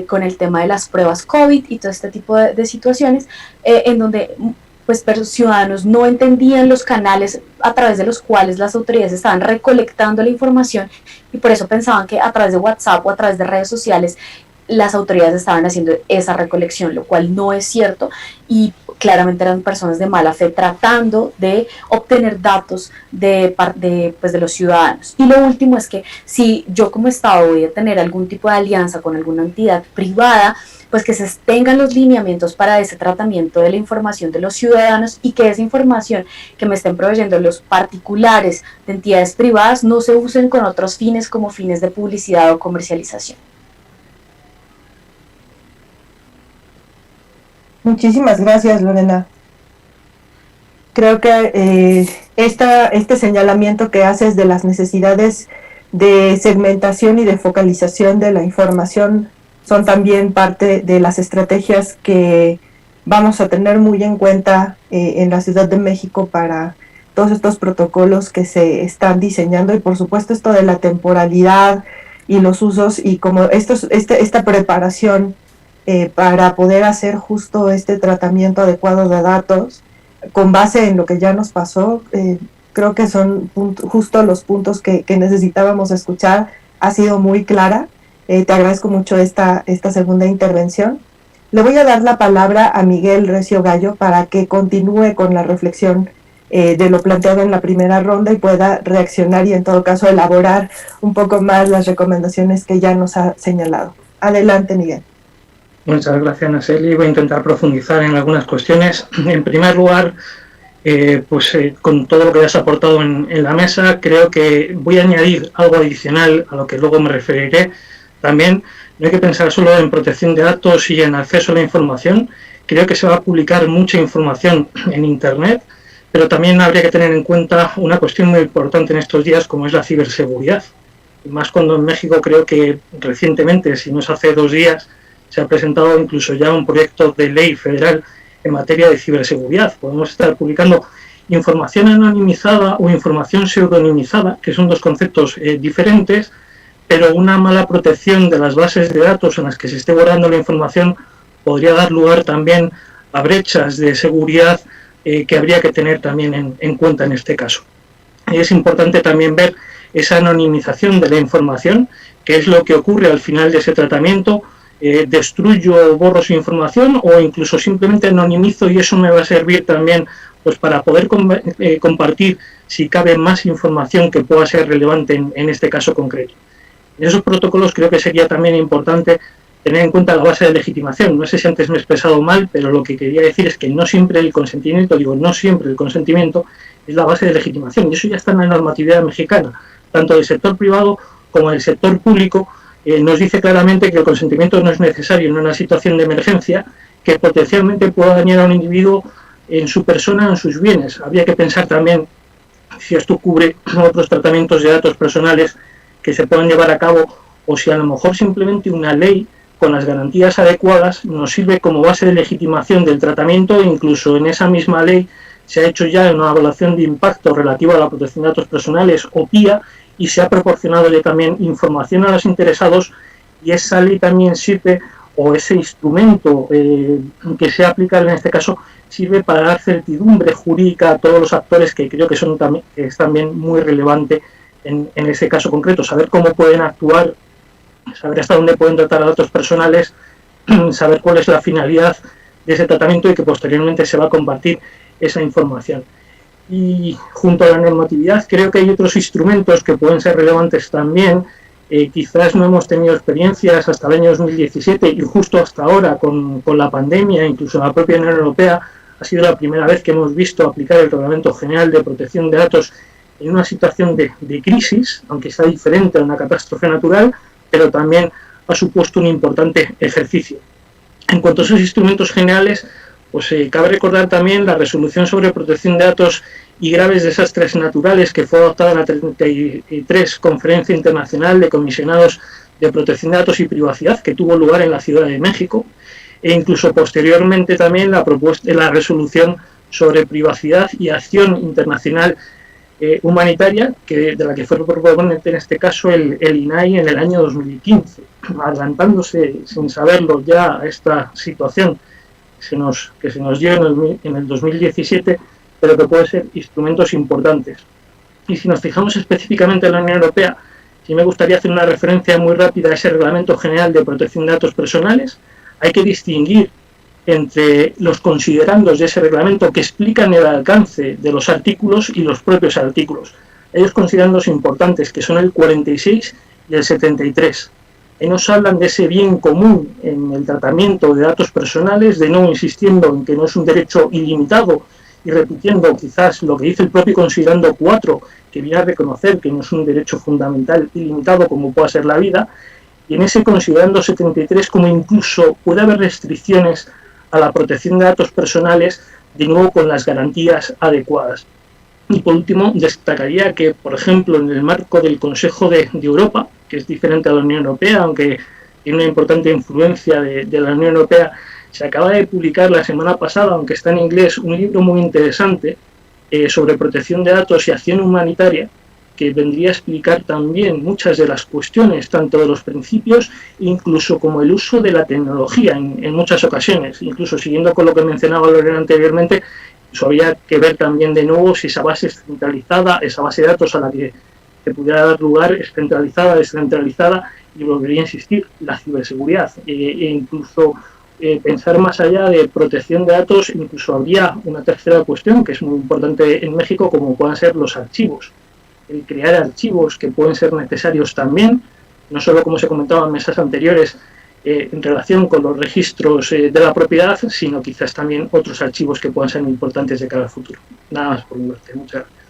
con el tema de las pruebas COVID y todo este tipo de situaciones en donde pues ciudadanos no entendían los canales a través de los cuales las autoridades estaban recolectando la información, y por eso pensaban que a través de WhatsApp o a través de redes sociales las autoridades estaban haciendo esa recolección, lo cual no es cierto, y claramente eran personas de mala fe tratando de obtener datos de los ciudadanos. Y lo último es que si yo como Estado voy a tener algún tipo de alianza con alguna entidad privada, pues que se tengan los lineamientos para ese tratamiento de la información de los ciudadanos, y que esa información que me estén proveyendo los particulares de entidades privadas no se usen con otros fines como fines de publicidad o comercialización. Muchísimas gracias, Lorena. Creo que este señalamiento que haces de las necesidades de segmentación y de focalización de la información son también parte de las estrategias que vamos a tener muy en cuenta en la Ciudad de México para todos estos protocolos que se están diseñando, y por supuesto esto de la temporalidad y los usos, y como esta preparación para poder hacer justo este tratamiento adecuado de datos con base en lo que ya nos pasó. Creo que son justo los puntos que necesitábamos escuchar. Ha sido muy clara. Te agradezco mucho esta segunda intervención. Le voy a dar la palabra a Miguel Recio Gallo para que continúe con la reflexión de lo planteado en la primera ronda y pueda reaccionar y en todo caso elaborar un poco más las recomendaciones que ya nos ha señalado. Adelante, Miguel. Muchas gracias, Nacheli. Voy a intentar profundizar en algunas cuestiones. En primer lugar, con todo lo que has aportado en la mesa, creo que voy a añadir algo adicional a lo que luego me referiré. También no hay que pensar solo en protección de datos y en acceso a la información. Creo que se va a publicar mucha información en Internet, pero también habría que tener en cuenta una cuestión muy importante en estos días, como es la ciberseguridad. Y más cuando en México creo que recientemente, si no es hace 2 días, se ha presentado incluso ya un proyecto de ley federal en materia de ciberseguridad. Podemos estar publicando información anonimizada o información pseudonimizada, que son 2 conceptos diferentes, pero una mala protección de las bases de datos en las que se esté guardando la información podría dar lugar también a brechas de seguridad que habría que tener también en cuenta en este caso. Y es importante también ver esa anonimización de la información, que es lo que ocurre al final de ese tratamiento. Destruyo o borro su información, o incluso simplemente anonimizo, y eso me va a servir también pues para poder compartir, si cabe, más información que pueda ser relevante en este caso concreto. En esos protocolos creo que sería también importante tener en cuenta la base de legitimación. No sé si antes me he expresado mal, pero lo que quería decir es que no siempre el consentimiento es la base de legitimación, y eso ya está en la normatividad mexicana, tanto del sector privado como del sector público. Nos dice claramente que el consentimiento no es necesario en una situación de emergencia que potencialmente pueda dañar a un individuo en su persona o en sus bienes. Habría que pensar también si esto cubre otros tratamientos de datos personales que se puedan llevar a cabo, o si a lo mejor simplemente una ley con las garantías adecuadas nos sirve como base de legitimación del tratamiento. Incluso en esa misma ley se ha hecho ya una evaluación de impacto relativa a la protección de datos personales, o PIA, y se ha proporcionado ya también información a los interesados, y esa ley también sirve, o ese instrumento que sea aplicable en este caso, sirve para dar certidumbre jurídica a todos los actores, que creo que es también muy relevante en ese caso concreto. Saber cómo pueden actuar, saber hasta dónde pueden tratar datos personales, saber cuál es la finalidad de ese tratamiento y que posteriormente se va a compartir esa información. Y junto a la normatividad creo que hay otros instrumentos que pueden ser relevantes también. Quizás no hemos tenido experiencias hasta el año 2017 y justo hasta ahora con la pandemia, incluso en la propia Unión Europea, ha sido la primera vez que hemos visto aplicar el Reglamento General de Protección de Datos en una situación de crisis, aunque sea diferente a una catástrofe natural, pero también ha supuesto un importante ejercicio. En cuanto a esos instrumentos generales, pues cabe recordar también la resolución sobre protección de datos y graves desastres naturales que fue adoptada en la 33 Conferencia Internacional de Comisionados de Protección de Datos y Privacidad, que tuvo lugar en la Ciudad de México, e incluso posteriormente también la resolución sobre privacidad y acción internacional humanitaria, de la que fue proponente en este caso el INAI en el año 2015, adelantándose sin saberlo ya a esta situación que se nos dio en el 2017, pero que puede ser instrumentos importantes. Y si nos fijamos específicamente en la Unión Europea, sí me gustaría hacer una referencia muy rápida a ese Reglamento General de Protección de Datos Personales. Hay que distinguir entre los considerandos de ese reglamento que explican el alcance de los artículos y los propios artículos. Hay dos considerandos importantes, que son el 46 y el 73. Nos hablan de ese bien común en el tratamiento de datos personales, de nuevo insistiendo en que no es un derecho ilimitado y repitiendo quizás lo que dice el propio considerando 4, que viene a reconocer que no es un derecho fundamental ilimitado como pueda ser la vida, y en ese considerando 73 como incluso puede haber restricciones a la protección de datos personales, de nuevo con las garantías adecuadas. Y por último, destacaría que, por ejemplo, en el marco del Consejo de Europa, que es diferente a la Unión Europea, aunque tiene una importante influencia de la Unión Europea, se acaba de publicar la semana pasada, aunque está en inglés, un libro muy interesante sobre protección de datos y acción humanitaria, que vendría a explicar también muchas de las cuestiones, tanto de los principios, incluso como el uso de la tecnología en muchas ocasiones. Incluso siguiendo con lo que mencionaba Lorena anteriormente, eso habría que ver también de nuevo si esa base es centralizada, esa base de datos a la que se pudiera dar lugar es centralizada, descentralizada, y volvería a insistir, la ciberseguridad, e incluso pensar más allá de protección de datos, incluso habría una tercera cuestión que es muy importante en México, como puedan ser los archivos. El crear archivos que pueden ser necesarios también, no solo como se comentaba en mesas anteriores, en relación con los registros de la propiedad, sino quizás también otros archivos que puedan ser importantes de cara al futuro. Nada más por mi parte. Muchas gracias.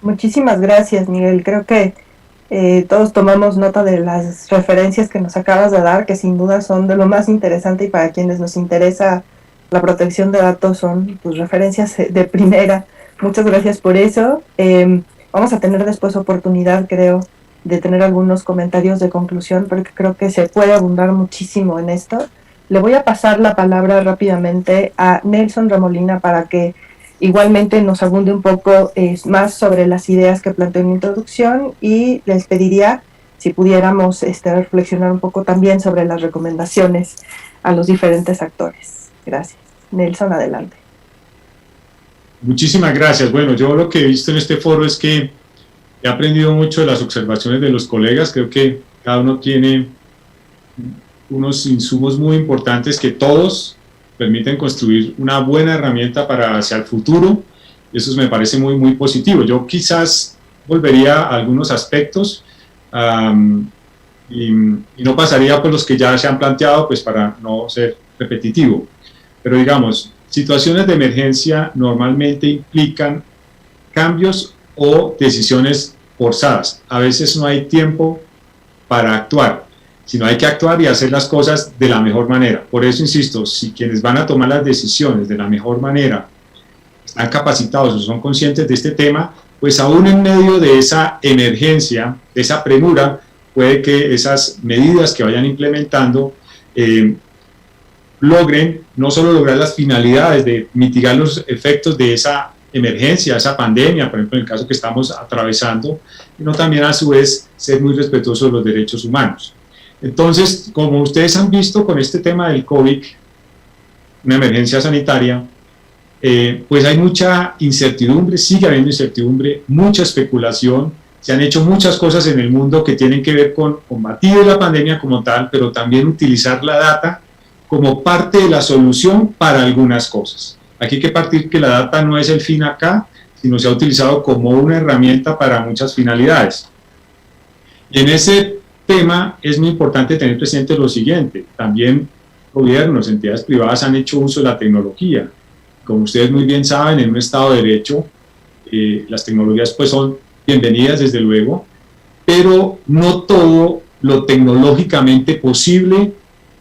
Muchísimas gracias, Miguel. Creo que todos tomamos nota de las referencias que nos acabas de dar, que sin duda son de lo más interesante, y para quienes nos interesa la protección de datos son pues, referencias de primera. Muchas gracias por eso. Vamos a tener después oportunidad, creo, de tener algunos comentarios de conclusión, porque creo que se puede abundar muchísimo en esto. Le voy a pasar la palabra rápidamente a Nelson Remolina para que igualmente nos abunde un poco más sobre las ideas que planteó en la introducción, y les pediría si pudiéramos reflexionar un poco también sobre las recomendaciones a los diferentes actores. Gracias. Nelson, adelante. Muchísimas gracias. Bueno, yo lo que he visto en este foro es que he aprendido mucho de las observaciones de los colegas. Creo que cada uno tiene unos insumos muy importantes que todos permiten construir una buena herramienta para hacia el futuro. Eso me parece muy, muy positivo. Yo quizás volvería a algunos aspectos y no pasaría por los que ya se han planteado, pues para no ser repetitivo. Pero digamos, situaciones de emergencia normalmente implican cambios o decisiones forzadas. A veces no hay tiempo para actuar, sino hay que actuar y hacer las cosas de la mejor manera. Por eso insisto, si quienes van a tomar las decisiones de la mejor manera están capacitados o son conscientes de este tema, pues aún en medio de esa emergencia, de esa premura, puede que esas medidas que vayan implementando logren no solo lograr las finalidades de mitigar los efectos de esa emergencia, esa pandemia, por ejemplo en el caso que estamos atravesando, sino también a su vez ser muy respetuosos de los derechos humanos. Entonces, como ustedes han visto con este tema del COVID, una emergencia sanitaria, pues hay mucha incertidumbre, sigue habiendo incertidumbre, mucha especulación, se han hecho muchas cosas en el mundo que tienen que ver con combatir la pandemia como tal, pero también utilizar la data como parte de la solución para algunas cosas. Aquí hay que partir que la data no es el fin acá, sino se ha utilizado como una herramienta para muchas finalidades. Y en ese tema es muy importante tener presente lo siguiente: también gobiernos, entidades privadas han hecho uso de la tecnología. Como ustedes muy bien saben, en un Estado de Derecho, las tecnologías pues son bienvenidas desde luego, pero no todo lo tecnológicamente posible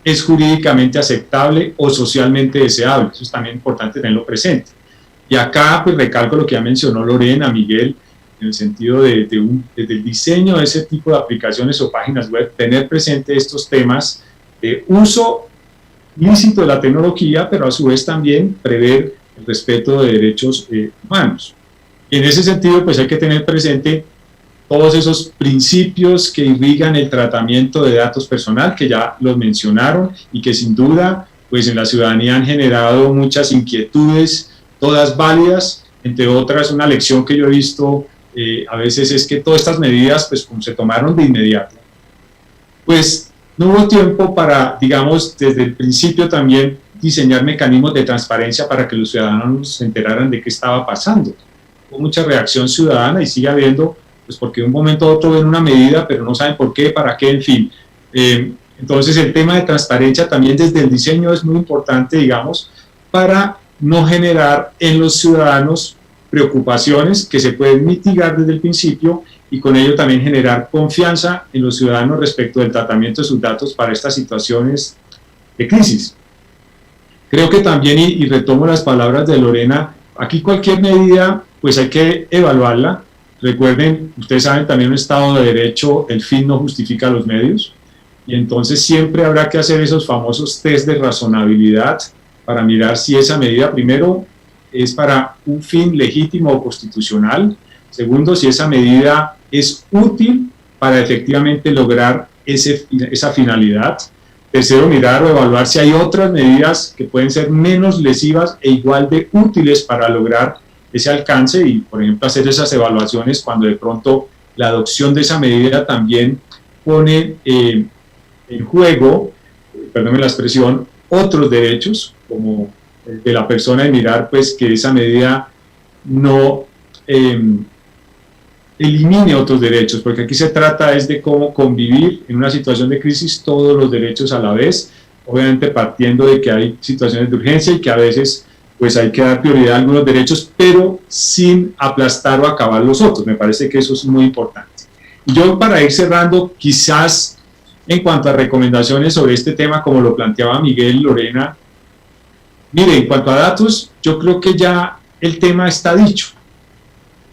es jurídicamente aceptable o socialmente deseable. Eso es también importante tenerlo presente. Y acá pues recalco lo que ya mencionó Lorena, Miguel, en el sentido desde el diseño de ese tipo de aplicaciones o páginas web, tener presente estos temas de uso lícito de la tecnología, pero a su vez también prever el respeto de derechos humanos. Y en ese sentido, pues hay que tener presente todos esos principios que irrigan el tratamiento de datos personal, que ya los mencionaron y que sin duda, pues en la ciudadanía han generado muchas inquietudes, todas válidas. Entre otras, una lección que yo he visto a veces es que todas estas medidas, pues como se tomaron de inmediato, pues no hubo tiempo para, digamos, desde el principio también diseñar mecanismos de transparencia para que los ciudadanos se enteraran de qué estaba pasando. Hubo mucha reacción ciudadana y sigue habiendo, pues porque de un momento a otro ven una medida, pero no saben por qué, para qué, en fin. Entonces el tema de transparencia también desde el diseño es muy importante, digamos, para no generar en los ciudadanos preocupaciones que se pueden mitigar desde el principio y con ello también generar confianza en los ciudadanos respecto del tratamiento de sus datos para estas situaciones de crisis. Creo que también, y retomo las palabras de Lorena, aquí cualquier medida pues hay que evaluarla. Recuerden, ustedes saben también un Estado de Derecho, el fin no justifica los medios, y entonces siempre habrá que hacer esos famosos test de razonabilidad para mirar si esa medida, primero, es para un fin legítimo o constitucional. Segundo, si esa medida es útil para efectivamente lograr esa finalidad. Tercero, mirar o evaluar si hay otras medidas que pueden ser menos lesivas e igual de útiles para lograr ese alcance y, por ejemplo, hacer esas evaluaciones cuando de pronto la adopción de esa medida también pone en juego, perdónenme la expresión, otros derechos, como el de la persona, de mirar pues que esa medida no elimine otros derechos, porque aquí se trata es de cómo convivir en una situación de crisis todos los derechos a la vez, obviamente partiendo de que hay situaciones de urgencia y que a veces pues hay que dar prioridad a algunos derechos, pero sin aplastar o acabar los otros. Me parece que eso es muy importante. Y yo, para ir cerrando, quizás en cuanto a recomendaciones sobre este tema, como lo planteaba Miguel y Lorena, mire, en cuanto a datos, yo creo que ya el tema está dicho.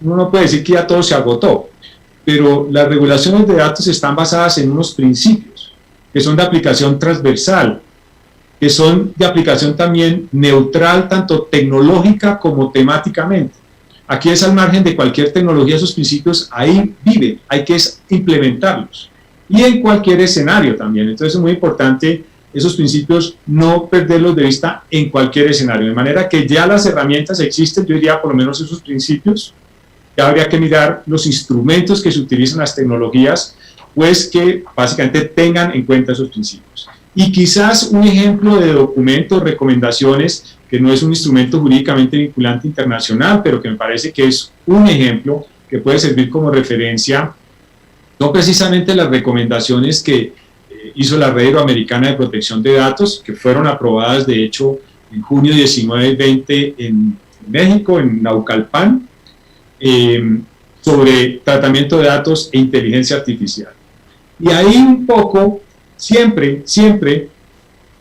Uno no puede decir que ya todo se agotó, pero las regulaciones de datos están basadas en unos principios que son de aplicación transversal, que son de aplicación también neutral, tanto tecnológica como temáticamente. Aquí es al margen de cualquier tecnología, esos principios ahí viven, hay que implementarlos. Y en cualquier escenario también. Entonces es muy importante esos principios no perderlos de vista en cualquier escenario. De manera que ya las herramientas existen, yo diría por lo menos esos principios. Ya habría que mirar los instrumentos que se utilizan, las tecnologías, pues que básicamente tengan en cuenta esos principios. Y quizás un ejemplo de documento, recomendaciones, que no es un instrumento jurídicamente vinculante internacional, pero que me parece que es un ejemplo que puede servir como referencia, no precisamente las recomendaciones que hizo la Red Iberoamericana de Protección de Datos, que fueron aprobadas de hecho en junio 19 y 20 en México, en Naucalpan, sobre tratamiento de datos e inteligencia artificial. Y ahí un poco, siempre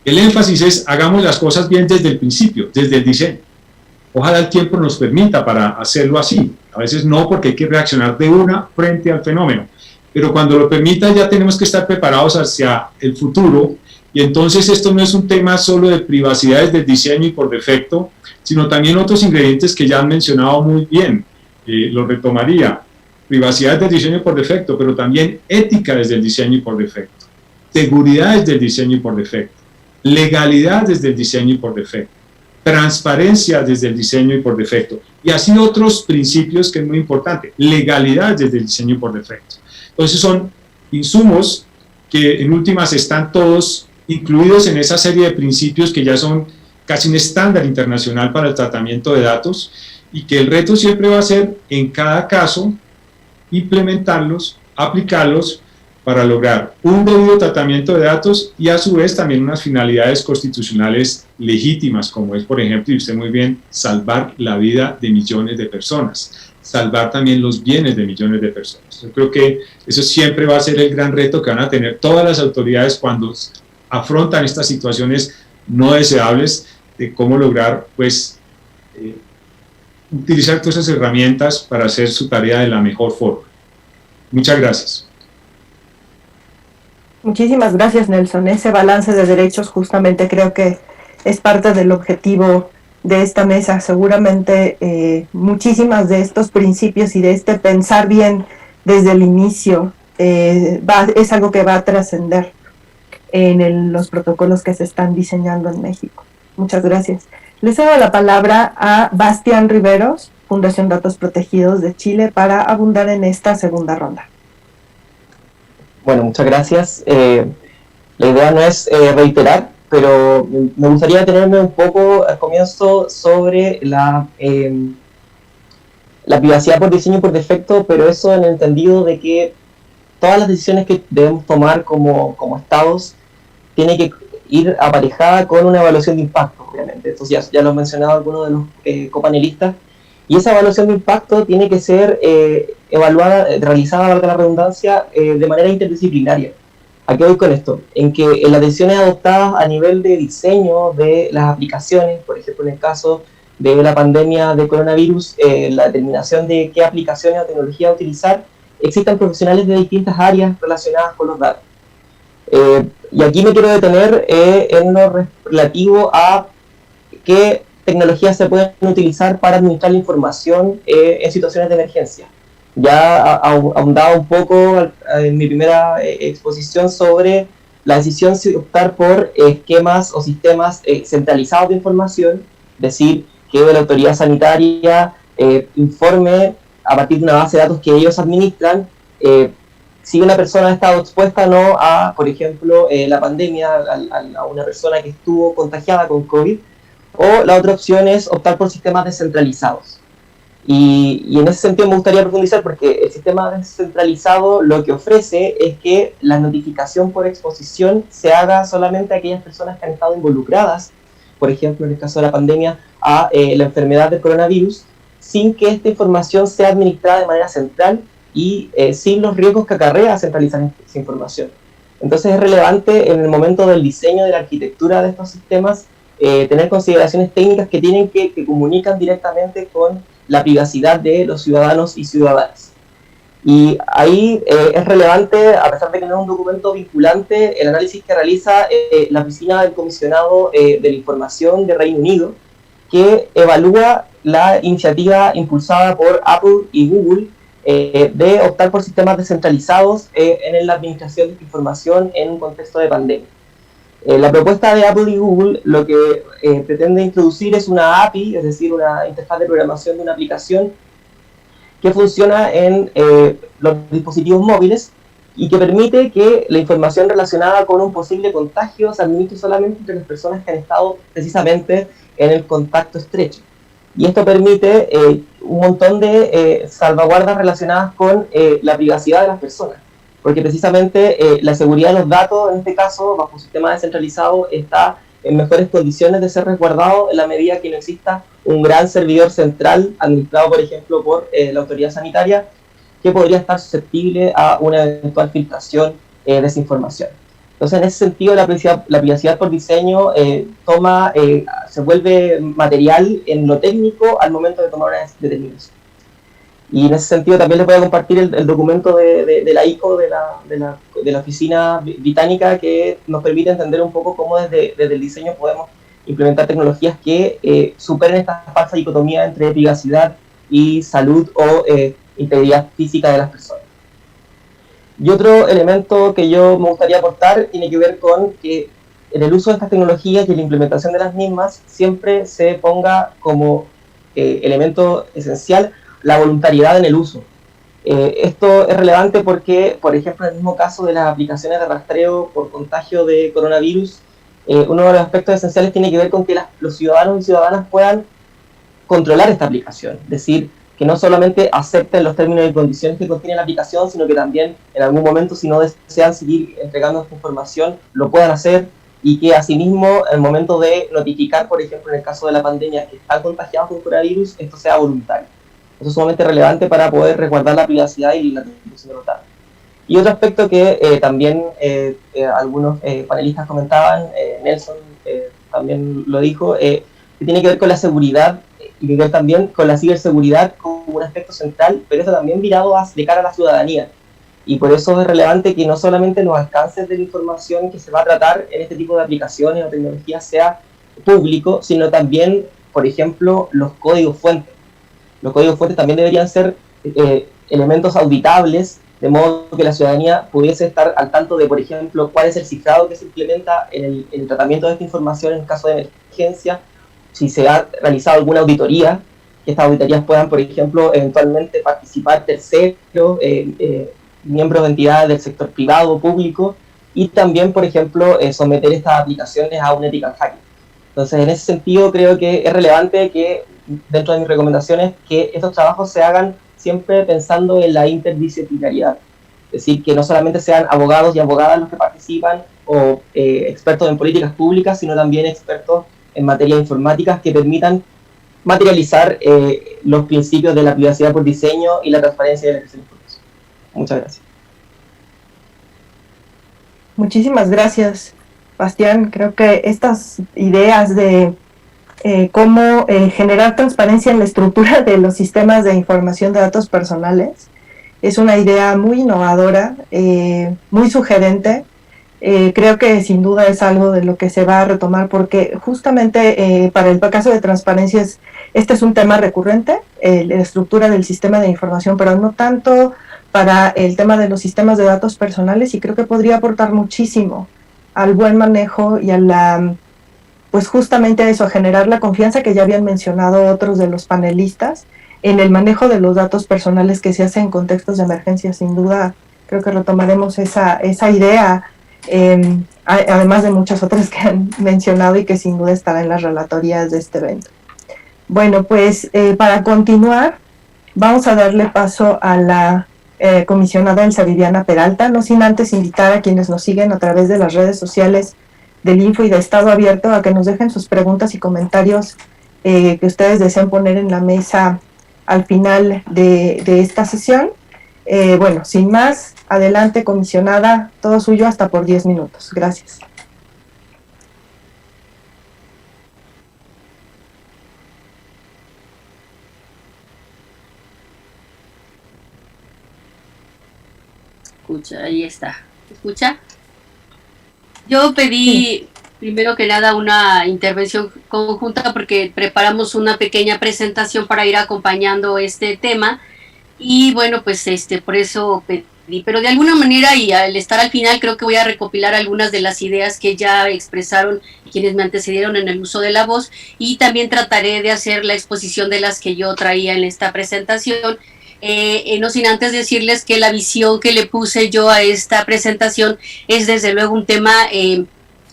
el énfasis es hagamos las cosas bien desde el principio, desde el diseño. Ojalá el tiempo nos permita para hacerlo así. A veces no, porque hay que reaccionar de una frente al fenómeno. Pero cuando lo permita ya tenemos que estar preparados hacia el futuro. Y entonces esto no es un tema solo de privacidad desde el diseño y por defecto, sino también otros ingredientes que ya han mencionado muy bien. Lo retomaría. Privacidad desde el diseño por defecto, pero también ética desde el diseño y por defecto. Seguridad desde el diseño y por defecto. Legalidad desde el diseño y por defecto. Transparencia desde el diseño y por defecto. Y así otros principios que es muy importante. Legalidad desde el diseño y por defecto. Entonces son insumos que en últimas están todos incluidos en esa serie de principios que ya son casi un estándar internacional para el tratamiento de datos y que el reto siempre va a ser en cada caso implementarlos, aplicarlos para lograr un debido tratamiento de datos y a su vez también unas finalidades constitucionales legítimas, como es, por ejemplo, y usted muy bien, salvar la vida de millones de personas, salvar también los bienes de millones de personas. Yo creo que eso siempre va a ser el gran reto que van a tener todas las autoridades cuando afrontan estas situaciones no deseables, de cómo lograr pues utilizar todas esas herramientas para hacer su tarea de la mejor forma. Muchas gracias. Muchísimas gracias, Nelson. Ese balance de derechos justamente creo que es parte del objetivo de esta mesa. Seguramente muchísimas de estos principios y de este pensar bien desde el inicio es algo que va a trascender en los protocolos que se están diseñando en México. Muchas gracias. Les cedo la palabra a Bastián Riveros, Fundación Datos Protegidos de Chile, para abundar en esta segunda ronda. Bueno, muchas gracias. La idea no es reiterar, pero me gustaría detenerme un poco al comienzo sobre la privacidad por diseño y por defecto, pero eso en el entendido de que todas las decisiones que debemos tomar como estados tiene que ir aparejada con una evaluación de impacto, obviamente. Entonces ya lo han mencionado algunos de los copanelistas, y esa evaluación de impacto tiene que ser realizada, valga la redundancia, de manera interdisciplinaria. ¿A qué voy con esto? En que en las decisiones adoptadas a nivel de diseño de las aplicaciones, por ejemplo en el caso de la pandemia de coronavirus, la determinación de qué aplicaciones o tecnología utilizar, existen profesionales de distintas áreas relacionadas con los datos. Y aquí me quiero detener en lo relativo a qué tecnologías se pueden utilizar para administrar la información en situaciones de emergencia. Ya ahondaba un poco en mi primera exposición sobre la decisión de optar por esquemas o sistemas centralizados de información, es decir, que la autoridad sanitaria informe a partir de una base de datos que ellos administran si una persona ha estado expuesta o no a, por ejemplo, la pandemia, a una persona que estuvo contagiada con COVID, o la otra opción es optar por sistemas descentralizados. Y en ese sentido me gustaría profundizar porque el sistema descentralizado lo que ofrece es que la notificación por exposición se haga solamente a aquellas personas que han estado involucradas, por ejemplo, en el caso de la pandemia, a la enfermedad del coronavirus, sin que esta información sea administrada de manera central y sin los riesgos que acarrea centralizar esa información. Entonces es relevante en el momento del diseño de la arquitectura de estos sistemas tener consideraciones técnicas que comunican directamente con la privacidad de los ciudadanos y ciudadanas. Y ahí es relevante, a pesar de que no es un documento vinculante, el análisis que realiza la Oficina del Comisionado de la Información de Reino Unido, que evalúa la iniciativa impulsada por Apple y Google de optar por sistemas descentralizados en la administración de información en un contexto de pandemia. La propuesta de Apple y Google lo que pretende introducir es una API, es decir, una interfaz de programación de una aplicación que funciona en los dispositivos móviles y que permite que la información relacionada con un posible contagio se administre solamente entre las personas que han estado precisamente en el contacto estrecho. Y esto permite un montón de salvaguardas relacionadas con la privacidad de las personas, porque precisamente la seguridad de los datos, en este caso, bajo un sistema descentralizado, está en mejores condiciones de ser resguardado en la medida que no exista un gran servidor central administrado, por ejemplo, por la autoridad sanitaria, que podría estar susceptible a una eventual filtración de esa información. Entonces, en ese sentido, la privacidad por diseño se vuelve material en lo técnico al momento de tomar una determinación. Y en ese sentido también les voy a compartir el documento de la ICO de la oficina británica, que nos permite entender un poco cómo desde el diseño podemos implementar tecnologías que superen esta falsa dicotomía entre privacidad y salud o integridad física de las personas. Y otro elemento que yo me gustaría aportar tiene que ver con que en el uso de estas tecnologías y en la implementación de las mismas siempre se ponga como elemento esencial la voluntariedad en el uso. Esto es relevante porque, por ejemplo, en el mismo caso de las aplicaciones de rastreo por contagio de coronavirus, uno de los aspectos esenciales tiene que ver con que los ciudadanos y ciudadanas puedan controlar esta aplicación, es decir, que no solamente acepten los términos y condiciones que contiene la aplicación, sino que también en algún momento, si no desean seguir entregando esta información, lo puedan hacer, y que asimismo, en el momento de notificar, por ejemplo, en el caso de la pandemia, que están contagiados con coronavirus, esto sea voluntario. Eso es sumamente relevante para poder resguardar la privacidad y la protección de los datos. Y otro aspecto que también algunos panelistas comentaban, Nelson también lo dijo, que tiene que ver con la seguridad y que ver también con la ciberseguridad como un aspecto central, pero eso también mirado de cara a la ciudadanía. Y por eso es relevante que no solamente los alcances de la información que se va a tratar en este tipo de aplicaciones o tecnologías sea público, sino también, por ejemplo, los códigos fuentes. Los códigos fuentes también deberían ser elementos auditables, de modo que la ciudadanía pudiese estar al tanto de, por ejemplo, cuál es el cifrado que se implementa en el tratamiento de esta información en caso de emergencia, si se ha realizado alguna auditoría, que estas auditorías puedan, por ejemplo, eventualmente participar terceros, miembros de entidades del sector privado o público, y también, por ejemplo, someter estas aplicaciones a un ethical hacking. Entonces, en ese sentido, creo que es relevante que, dentro de mis recomendaciones, que estos trabajos se hagan siempre pensando en la interdisciplinariedad. Es decir, que no solamente sean abogados y abogadas los que participan, o expertos en políticas públicas, sino también expertos en materia informática que permitan materializar los principios de la privacidad por diseño y la transparencia de la acceso a la información. Muchas gracias. Muchísimas gracias, Bastián. Creo que estas ideas de cómo generar transparencia en la estructura de los sistemas de información de datos personales es una idea muy innovadora, muy sugerente. Creo que sin duda es algo de lo que se va a retomar, porque justamente para el caso de transparencia este es un tema recurrente, la estructura del sistema de información, pero no tanto para el tema de los sistemas de datos personales, y creo que podría aportar muchísimo al buen manejo y a la, pues justamente a eso, a generar la confianza que ya habían mencionado otros de los panelistas en el manejo de los datos personales que se hace en contextos de emergencia. Sin duda, creo que retomaremos esa idea, además de muchas otras que han mencionado y que sin duda estará en las relatorías de este evento. Bueno, pues para continuar, vamos a darle paso a la comisionada Elsa Viviana Peralta, no sin antes invitar a quienes nos siguen a través de las redes sociales del Info y de Estado Abierto a que nos dejen sus preguntas y comentarios que ustedes deseen poner en la mesa al final de esta sesión. Bueno, sin más, adelante, comisionada, todo suyo hasta por 10 minutos. Gracias. Escucha, ahí está. ¿Escucha? Yo pedí, primero que nada, una intervención conjunta porque preparamos una pequeña presentación para ir acompañando este tema y bueno, pues por eso pedí, pero de alguna manera y al estar al final creo que voy a recopilar algunas de las ideas que ya expresaron quienes me antecedieron en el uso de la voz y también trataré de hacer la exposición de las que yo traía en esta presentación. No sin antes decirles que la visión que le puse yo a esta presentación es desde luego un tema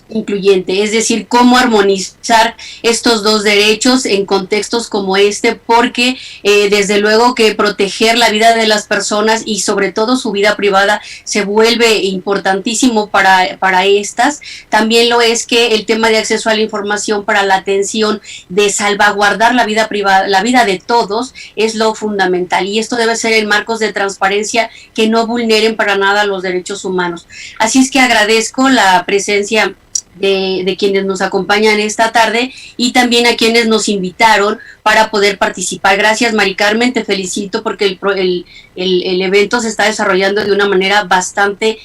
incluyente, es decir, cómo armonizar estos dos derechos en contextos como este, porque desde luego que proteger la vida de las personas y sobre todo su vida privada se vuelve importantísimo para estas. También lo es que el tema de acceso a la información para la atención de salvaguardar la vida privada, la vida de todos, es lo fundamental y esto debe ser en marcos de transparencia que no vulneren para nada los derechos humanos. Así es que agradezco la presencia de quienes nos acompañan esta tarde y también a quienes nos invitaron para poder participar. Gracias, Mari Carmen, te felicito porque el evento se está desarrollando de una manera bastante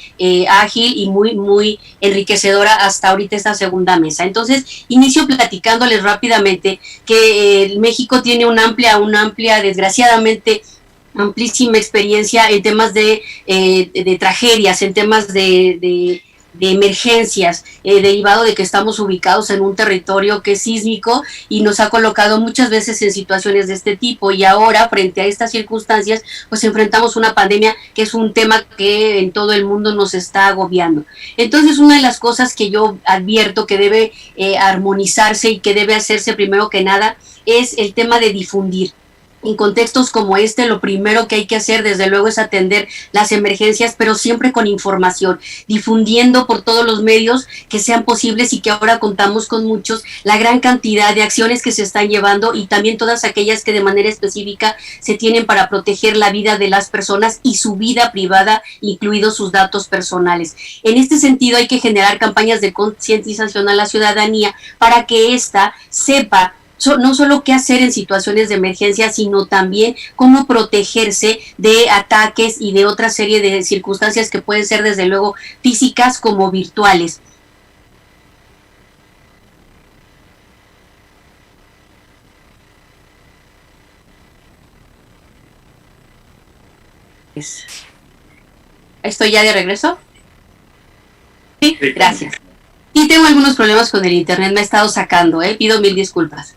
ágil y muy enriquecedora hasta ahorita esta segunda mesa. Entonces, inicio platicándoles rápidamente que México tiene una amplia, desgraciadamente, amplísima experiencia en temas de tragedias, en temas de emergencias, derivado de que estamos ubicados en un territorio que es sísmico y nos ha colocado muchas veces en situaciones de este tipo y ahora frente a estas circunstancias pues enfrentamos una pandemia que es un tema que en todo el mundo nos está agobiando. Entonces una de las cosas que yo advierto que debe armonizarse y que debe hacerse primero que nada es el tema de difundir. En contextos como este, lo primero que hay que hacer, desde luego, es atender las emergencias, pero siempre con información, difundiendo por todos los medios que sean posibles, y que ahora contamos con muchos, la gran cantidad de acciones que se están llevando, y también todas aquellas que de manera específica se tienen para proteger la vida de las personas y su vida privada, incluidos sus datos personales. En este sentido, hay que generar campañas de concientización a la ciudadanía para que ésta sepa no solo qué hacer en situaciones de emergencia, sino también cómo protegerse de ataques y de otra serie de circunstancias que pueden ser, desde luego, físicas como virtuales. ¿Estoy ya de regreso? Sí, gracias. Y tengo algunos problemas con el internet, me ha estado sacando, pido mil disculpas.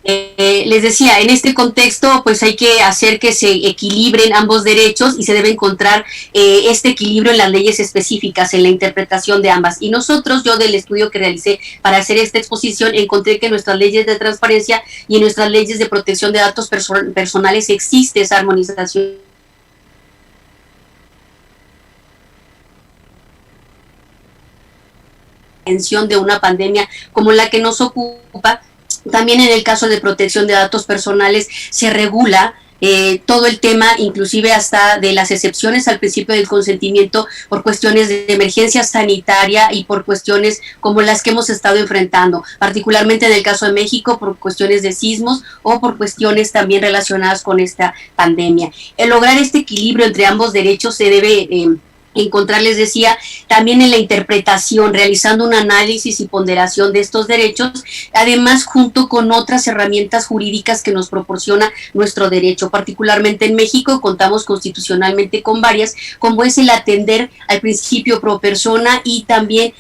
Les decía, en este contexto pues hay que hacer que se equilibren ambos derechos, y se debe encontrar este equilibrio en las leyes específicas, en la interpretación de ambas. Y nosotros, yo del estudio que realicé para hacer esta exposición, encontré que en nuestras leyes de transparencia y en nuestras leyes de protección de datos personales existe esa armonización de una pandemia como la que nos ocupa. También en el caso de protección de datos personales se regula todo el tema, inclusive hasta de las excepciones al principio del consentimiento, por cuestiones de emergencia sanitaria y por cuestiones como las que hemos estado enfrentando, particularmente en el caso de México, por cuestiones de sismos o por cuestiones también relacionadas con esta pandemia. El lograr este equilibrio entre ambos derechos se debe encontrar, les decía, también en la interpretación, realizando un análisis y ponderación de estos derechos, además junto con otras herramientas jurídicas que nos proporciona nuestro derecho. Particularmente en México contamos constitucionalmente con varias, como es el atender al principio pro persona y también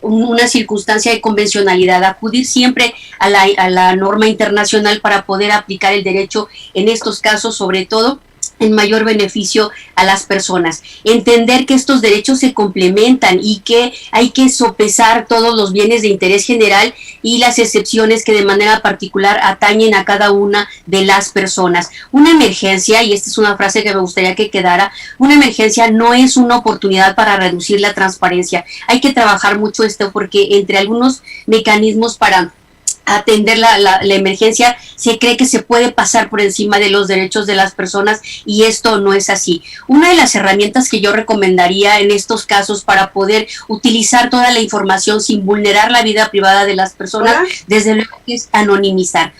una circunstancia de convencionalidad, acudir siempre a la norma internacional para poder aplicar el derecho en estos casos, sobre todo en mayor beneficio a las personas. Entender que estos derechos se complementan y que hay que sopesar todos los bienes de interés general y las excepciones que de manera particular atañen a cada una de las personas. Una emergencia, y esta es una frase que me gustaría que quedara, una emergencia no es una oportunidad para reducir la transparencia. Hay que trabajar mucho esto, porque entre algunos mecanismos para atender la emergencia se cree que se puede pasar por encima de los derechos de las personas, y esto no es así. Una de las herramientas que yo recomendaría en estos casos para poder utilizar toda la información sin vulnerar la vida privada de las personas, desde luego, es anonimizar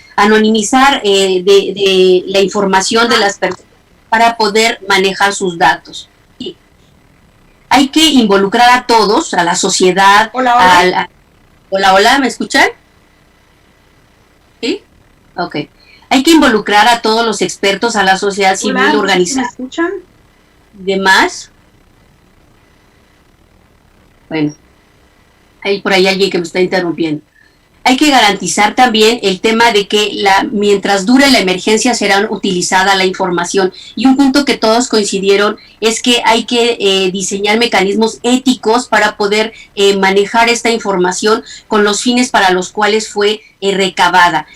de la información de las personas para poder manejar sus datos. Y hay que involucrar a todos, a la sociedad. Hola, hola, ¿me escuchan? ¿Sí? Ok. Hay que involucrar a todos los expertos, a la sociedad civil organizada. ¿Me escuchan? ¿Demás? Bueno, hay por ahí alguien que me está interrumpiendo. Hay que garantizar también el tema de que mientras dure la emergencia será utilizada la información. Y un punto que todos coincidieron es que hay que diseñar mecanismos éticos para poder manejar esta información con los fines para los cuales fue recabada.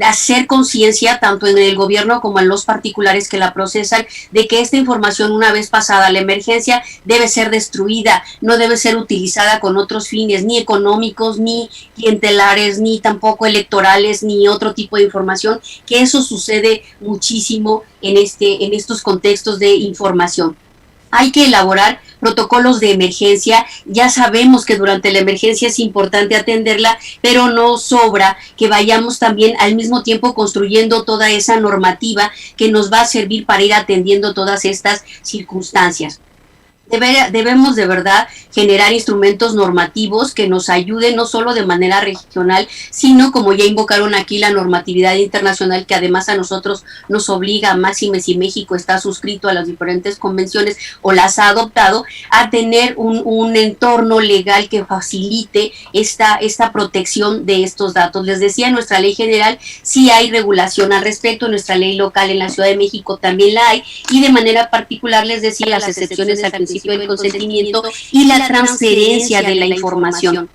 Hacer conciencia tanto en el gobierno como en los particulares que la procesan, de que esta información, una vez pasada la emergencia, debe ser destruida, no debe ser utilizada con otros fines, ni económicos, ni clientelares, ni tampoco electorales, ni otro tipo de información, que eso sucede muchísimo en estos contextos de información. Hay que elaborar protocolos de emergencia. Ya sabemos que durante la emergencia es importante atenderla, pero no sobra que vayamos también al mismo tiempo construyendo toda esa normativa que nos va a servir para ir atendiendo todas estas circunstancias. Debemos de verdad generar instrumentos normativos que nos ayuden no solo de manera regional, sino, como ya invocaron aquí, la normatividad internacional, que además a nosotros nos obliga, máxime si México está suscrito a las diferentes convenciones o las ha adoptado, a tener un entorno legal que facilite esta protección de estos datos. Les decía, en nuestra ley general sí hay regulación al respecto, en nuestra ley local en la Ciudad de México también la hay, y de manera particular les decía las excepciones al principio del consentimiento y la transferencia de la información.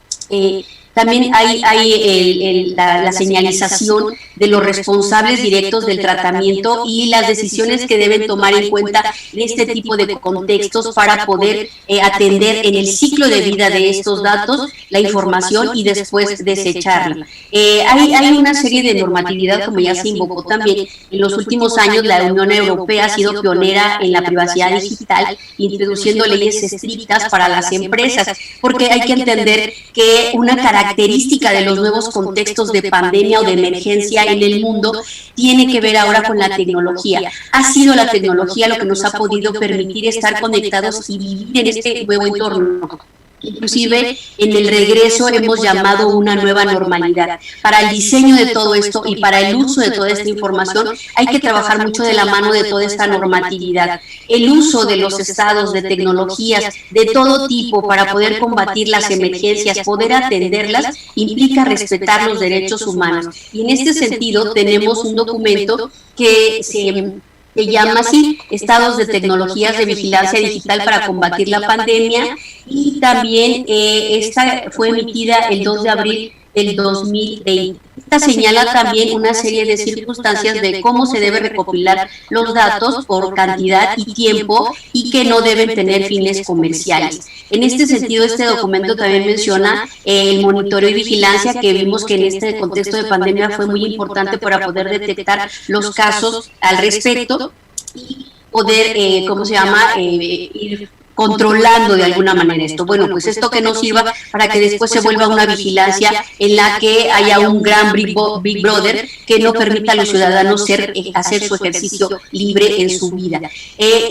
También hay la señalización de los responsables directos del tratamiento y las decisiones que deben tomar en cuenta en este tipo de contextos para poder atender en el ciclo de vida de estos datos la información y después desecharla. Hay una serie de normatividad, como ya se invocó también. En los últimos años la Unión Europea ha sido pionera en la privacidad digital, introduciendo leyes estrictas para las empresas, porque hay que entender que una característica de los nuevos contextos de pandemia o de emergencia en el mundo tiene que ver ahora con la tecnología. Ha sido la tecnología lo que nos ha podido permitir estar conectados y vivir en este nuevo entorno. Inclusive en el regreso hemos llamado una nueva normalidad. Para el diseño de todo esto y para el uso de toda esta información hay que trabajar mucho de la mano de toda esta normatividad. El uso de los estados, de tecnologías de todo tipo para poder combatir las emergencias, poder atenderlas, implica respetar los derechos humanos. Y en este sentido tenemos un documento que se llama así, Estados de Tecnologías de Vigilancia Digital para combatir la pandemia, y también esta fue emitida el 2 de abril del 2020. Esta señala también una serie de circunstancias de cómo se debe recopilar los datos por cantidad y tiempo y que no deben tener fines comerciales. En este sentido, este documento también menciona el monitoreo y vigilancia, que vimos que en este contexto de pandemia fue muy importante para poder detectar los casos al respecto y poder, ir controlando de alguna manera esto. Bueno, pues esto que nos sirva para que después se vuelva una vigilancia en la que haya un gran Big Brother que no permita a los ciudadanos hacer su ejercicio libre en su vida.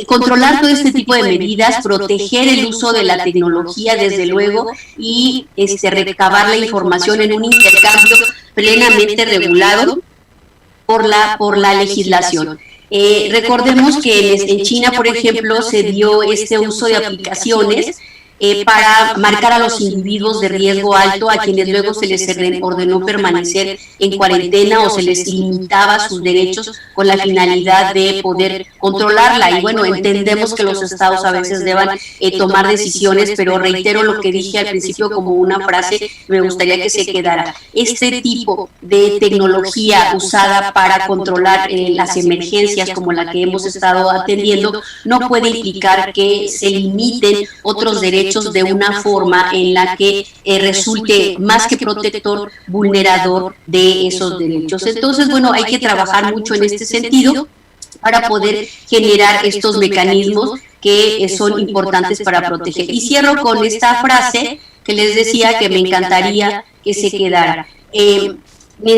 Controlar todo este tipo de medidas, proteger el uso de la tecnología, desde luego, y recabar la información en un intercambio plenamente regulado por la legislación. Recordemos que en China, por ejemplo, se dio este uso de aplicaciones para marcar a los individuos de riesgo alto, a quienes luego se les ordenó permanecer en cuarentena o se les limitaba sus derechos con la finalidad de poder controlarla. Y bueno, entendemos que los estados a veces deban tomar decisiones, pero reitero lo que dije al principio como una frase, me gustaría que se quedara. Este tipo de tecnología usada para controlar las emergencias como la que hemos estado atendiendo no puede implicar que se limiten otros derechos de una forma en la que resulte más que protector, vulnerador de esos derechos. Entonces, bueno, hay que trabajar mucho en este sentido para poder generar estos mecanismos que son importantes para proteger. Y cierro con esta frase que les decía que me encantaría que se quedara.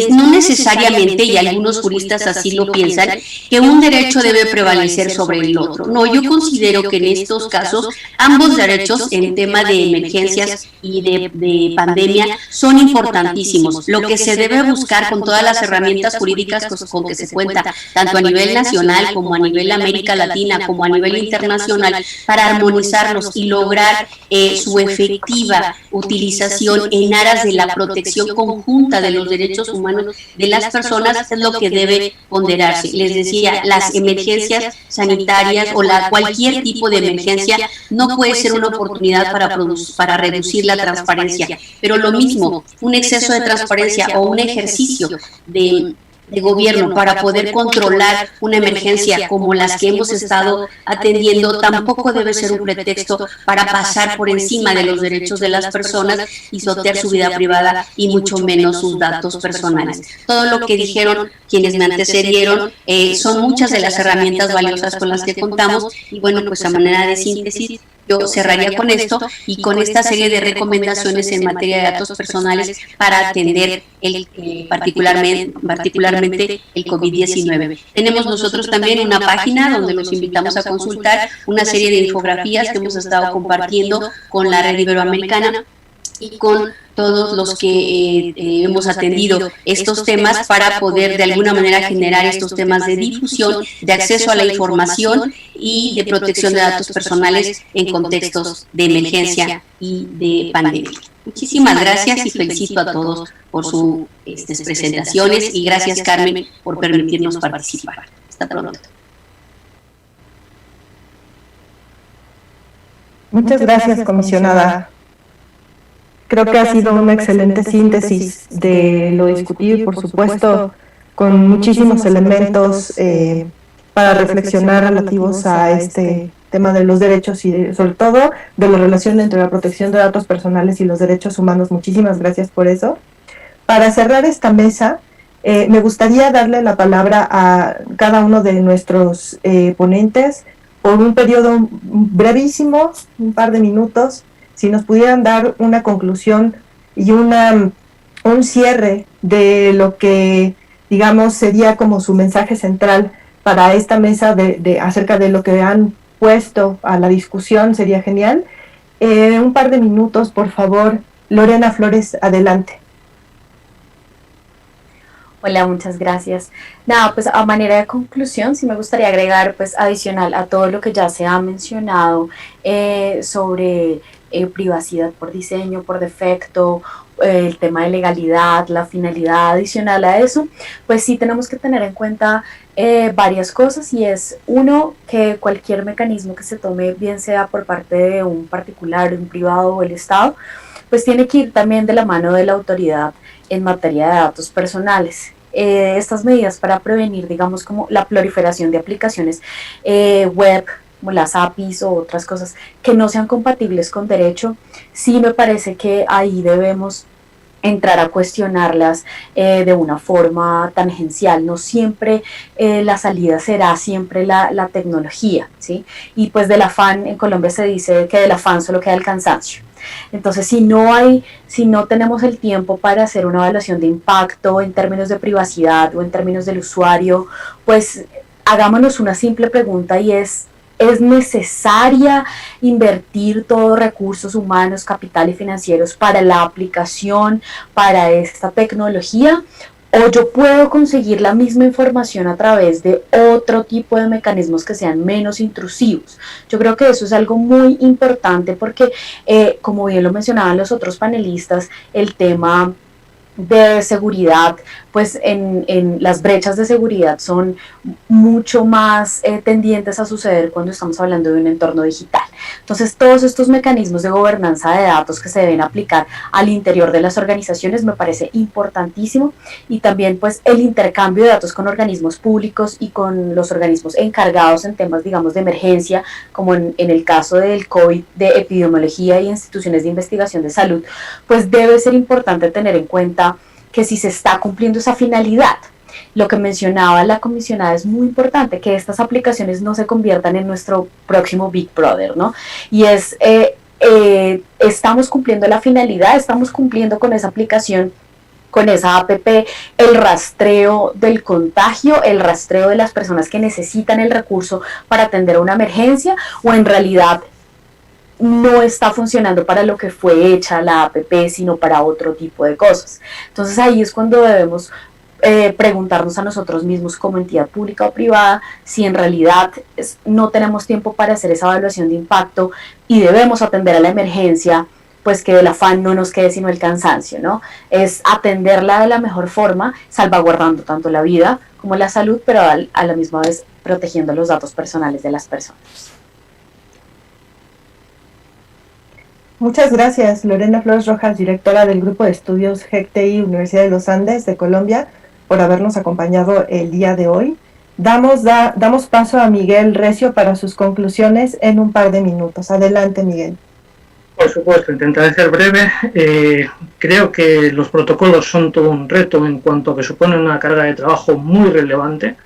No necesariamente, y algunos juristas así lo piensan, que un derecho debe prevalecer sobre el otro. No, yo considero que en estos casos ambos derechos en tema de emergencias y de pandemia son importantísimos. Lo que se debe buscar con todas las herramientas jurídicas con que se cuenta, tanto a nivel nacional como a nivel América Latina, como a nivel internacional, para armonizarlos y lograr su efectiva utilización en aras de la protección conjunta de los derechos humanos de las personas, es lo que debe ponderarse. Les decía, las emergencias sanitarias o cualquier tipo de emergencia no puede ser una oportunidad para reducir la transparencia, pero lo mismo, un exceso de transparencia o un ejercicio de gobierno para poder controlar una emergencia como las que hemos estado atendiendo tampoco debe ser un pretexto para pasar por encima de los derechos de las personas y sotear su vida privada y mucho menos sus datos personales. Todo lo que dijeron quienes me antecedieron son muchas de las herramientas valiosas con las que contamos y bueno, pues a manera de síntesis yo cerraría con esto y con esta serie de recomendaciones en materia de datos personales para atender particularmente el COVID-19. Tenemos nosotros también una página donde los invitamos a consultar una serie de infografías que hemos estado compartiendo con la red iberoamericana y con todos los que hemos atendido estos temas para poder de alguna manera generar estos temas de difusión, de acceso a la información y de protección de datos personales en contextos de emergencia y de pandemia. Muchísimas gracias y felicito a todos por sus presentaciones y gracias, Carmen, por permitirnos participar. Hasta pronto. Muchas gracias, comisionada. Creo que ha sido una excelente síntesis de lo discutido y, por supuesto, con muchísimos elementos para reflexionar relativos a este tema de los derechos y sobre todo de la relación entre la protección de datos personales y los derechos humanos. Muchísimas gracias por eso. Para cerrar esta mesa, me gustaría darle la palabra a cada uno de nuestros ponentes por un periodo brevísimo, un par de minutos, si nos pudieran dar una conclusión y un cierre de lo que, digamos, sería como su mensaje central para esta mesa acerca de lo que han puesto a la discusión, sería genial. Un par de minutos, por favor. Lorena Flores, adelante. Hola, muchas gracias. Nada, pues a manera de conclusión, sí me gustaría agregar, pues adicional a todo lo que ya se ha mencionado sobre privacidad por diseño, por defecto, el tema de legalidad, la finalidad adicional a eso, pues sí tenemos que tener en cuenta varias cosas, y es uno, que cualquier mecanismo que se tome, bien sea por parte de un particular, un privado o el Estado, pues tiene que ir también de la mano de la autoridad en materia de datos personales. Estas medidas para prevenir, digamos, como la proliferación de aplicaciones web, como las APIs o otras cosas que no sean compatibles con derecho, sí me parece que ahí debemos entrar a cuestionarlas de una forma tangencial. No siempre la salida será siempre la tecnología, ¿sí? Y pues del afán, en Colombia se dice que del afán solo queda el cansancio. Entonces, si no tenemos el tiempo para hacer una evaluación de impacto en términos de privacidad o en términos del usuario, pues hagámonos una simple pregunta, y ¿es necesaria invertir todos recursos humanos, capital y financieros para la aplicación, para esta tecnología? ¿O yo puedo conseguir la misma información a través de otro tipo de mecanismos que sean menos intrusivos? Yo creo que eso es algo muy importante porque, como bien lo mencionaban los otros panelistas, el tema de seguridad, pues en las brechas de seguridad son mucho más tendientes a suceder cuando estamos hablando de un entorno digital. Entonces, todos estos mecanismos de gobernanza de datos que se deben aplicar al interior de las organizaciones me parece importantísimo, y también pues el intercambio de datos con organismos públicos y con los organismos encargados en temas, digamos, de emergencia, como en el caso del COVID, de epidemiología y instituciones de investigación de salud, pues debe ser importante tener en cuenta que si se está cumpliendo esa finalidad. Lo que mencionaba la comisionada es muy importante, que estas aplicaciones no se conviertan en nuestro próximo Big Brother, ¿no? Y estamos cumpliendo la finalidad, estamos cumpliendo con esa aplicación, con esa APP, el rastreo del contagio, el rastreo de las personas que necesitan el recurso para atender una emergencia, o en realidad no está funcionando para lo que fue hecha la APP, sino para otro tipo de cosas. Entonces ahí es cuando debemos preguntarnos a nosotros mismos, como entidad pública o privada, si en realidad no tenemos tiempo para hacer esa evaluación de impacto y debemos atender a la emergencia, pues que del afán no nos quede sino el cansancio, ¿no? Es atenderla de la mejor forma, salvaguardando tanto la vida como la salud, pero a la misma vez protegiendo los datos personales de las personas. Muchas gracias, Lorena Flores Rojas, directora del Grupo de Estudios GECTI Universidad de los Andes de Colombia, por habernos acompañado el día de hoy. Damos paso a Miguel Recio para sus conclusiones en un par de minutos. Adelante, Miguel. Por supuesto, intentaré ser breve. Creo que los protocolos son todo un reto en cuanto a que suponen una carga de trabajo muy relevante,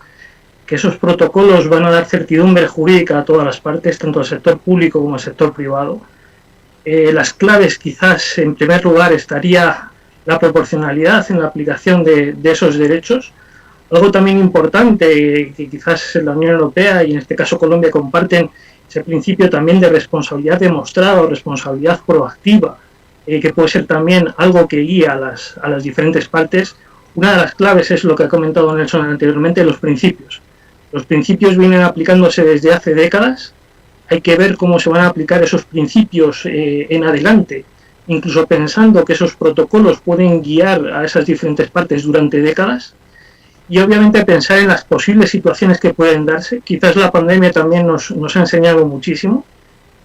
que esos protocolos van a dar certidumbre jurídica a todas las partes, tanto al sector público como al sector privado. Las claves, quizás en primer lugar, estaría la proporcionalidad en la aplicación de esos derechos. Algo también importante que quizás la Unión Europea y en este caso Colombia comparten, es el principio también de responsabilidad demostrada o responsabilidad proactiva, que puede ser también algo que guía a las diferentes partes. Una de las claves es lo que ha comentado Nelson anteriormente, los principios. Los principios vienen aplicándose desde hace décadas. Hay que ver cómo se van a aplicar esos principios en adelante, incluso pensando que esos protocolos pueden guiar a esas diferentes partes durante décadas. Y obviamente pensar en las posibles situaciones que pueden darse. Quizás la pandemia también nos ha enseñado muchísimo.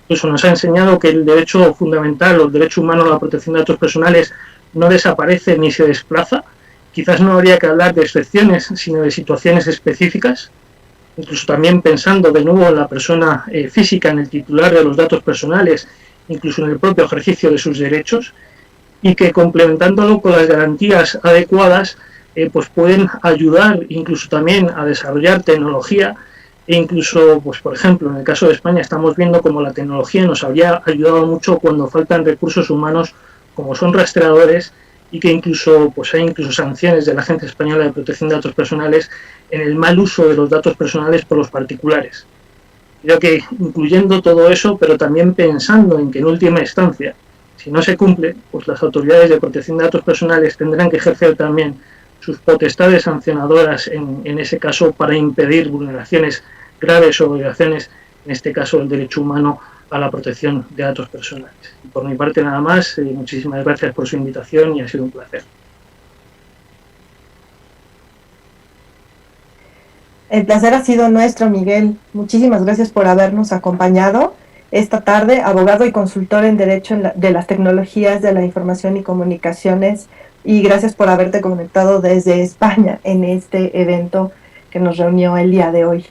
incluso nos ha enseñado que el derecho fundamental o el derecho humano a la protección de datos personales no desaparece ni se desplaza. Quizás no habría que hablar de excepciones, sino de situaciones específicas, incluso también pensando de nuevo en la persona física, en el titular de los datos personales, incluso en el propio ejercicio de sus derechos, y que complementándolo con las garantías adecuadas, pues pueden ayudar incluso también a desarrollar tecnología, e incluso, pues por ejemplo, en el caso de España estamos viendo como la tecnología nos habría ayudado mucho cuando faltan recursos humanos, como son rastreadores, y que incluso pues hay incluso sanciones de la Agencia Española de Protección de Datos Personales en el mal uso de los datos personales por los particulares. Creo que incluyendo todo eso, pero también pensando en que en última instancia, si no se cumple, pues las autoridades de protección de datos personales tendrán que ejercer también sus potestades sancionadoras en ese caso para impedir vulneraciones graves o violaciones, en este caso del derecho humano a la protección de datos personales. Y por mi parte nada más, muchísimas gracias por su invitación y ha sido un placer. El placer ha sido nuestro, Miguel. Muchísimas gracias por habernos acompañado esta tarde, abogado y consultor en Derecho de las Tecnologías de la Información y Comunicaciones, y gracias por haberte conectado desde España en este evento que nos reunió el día de hoy.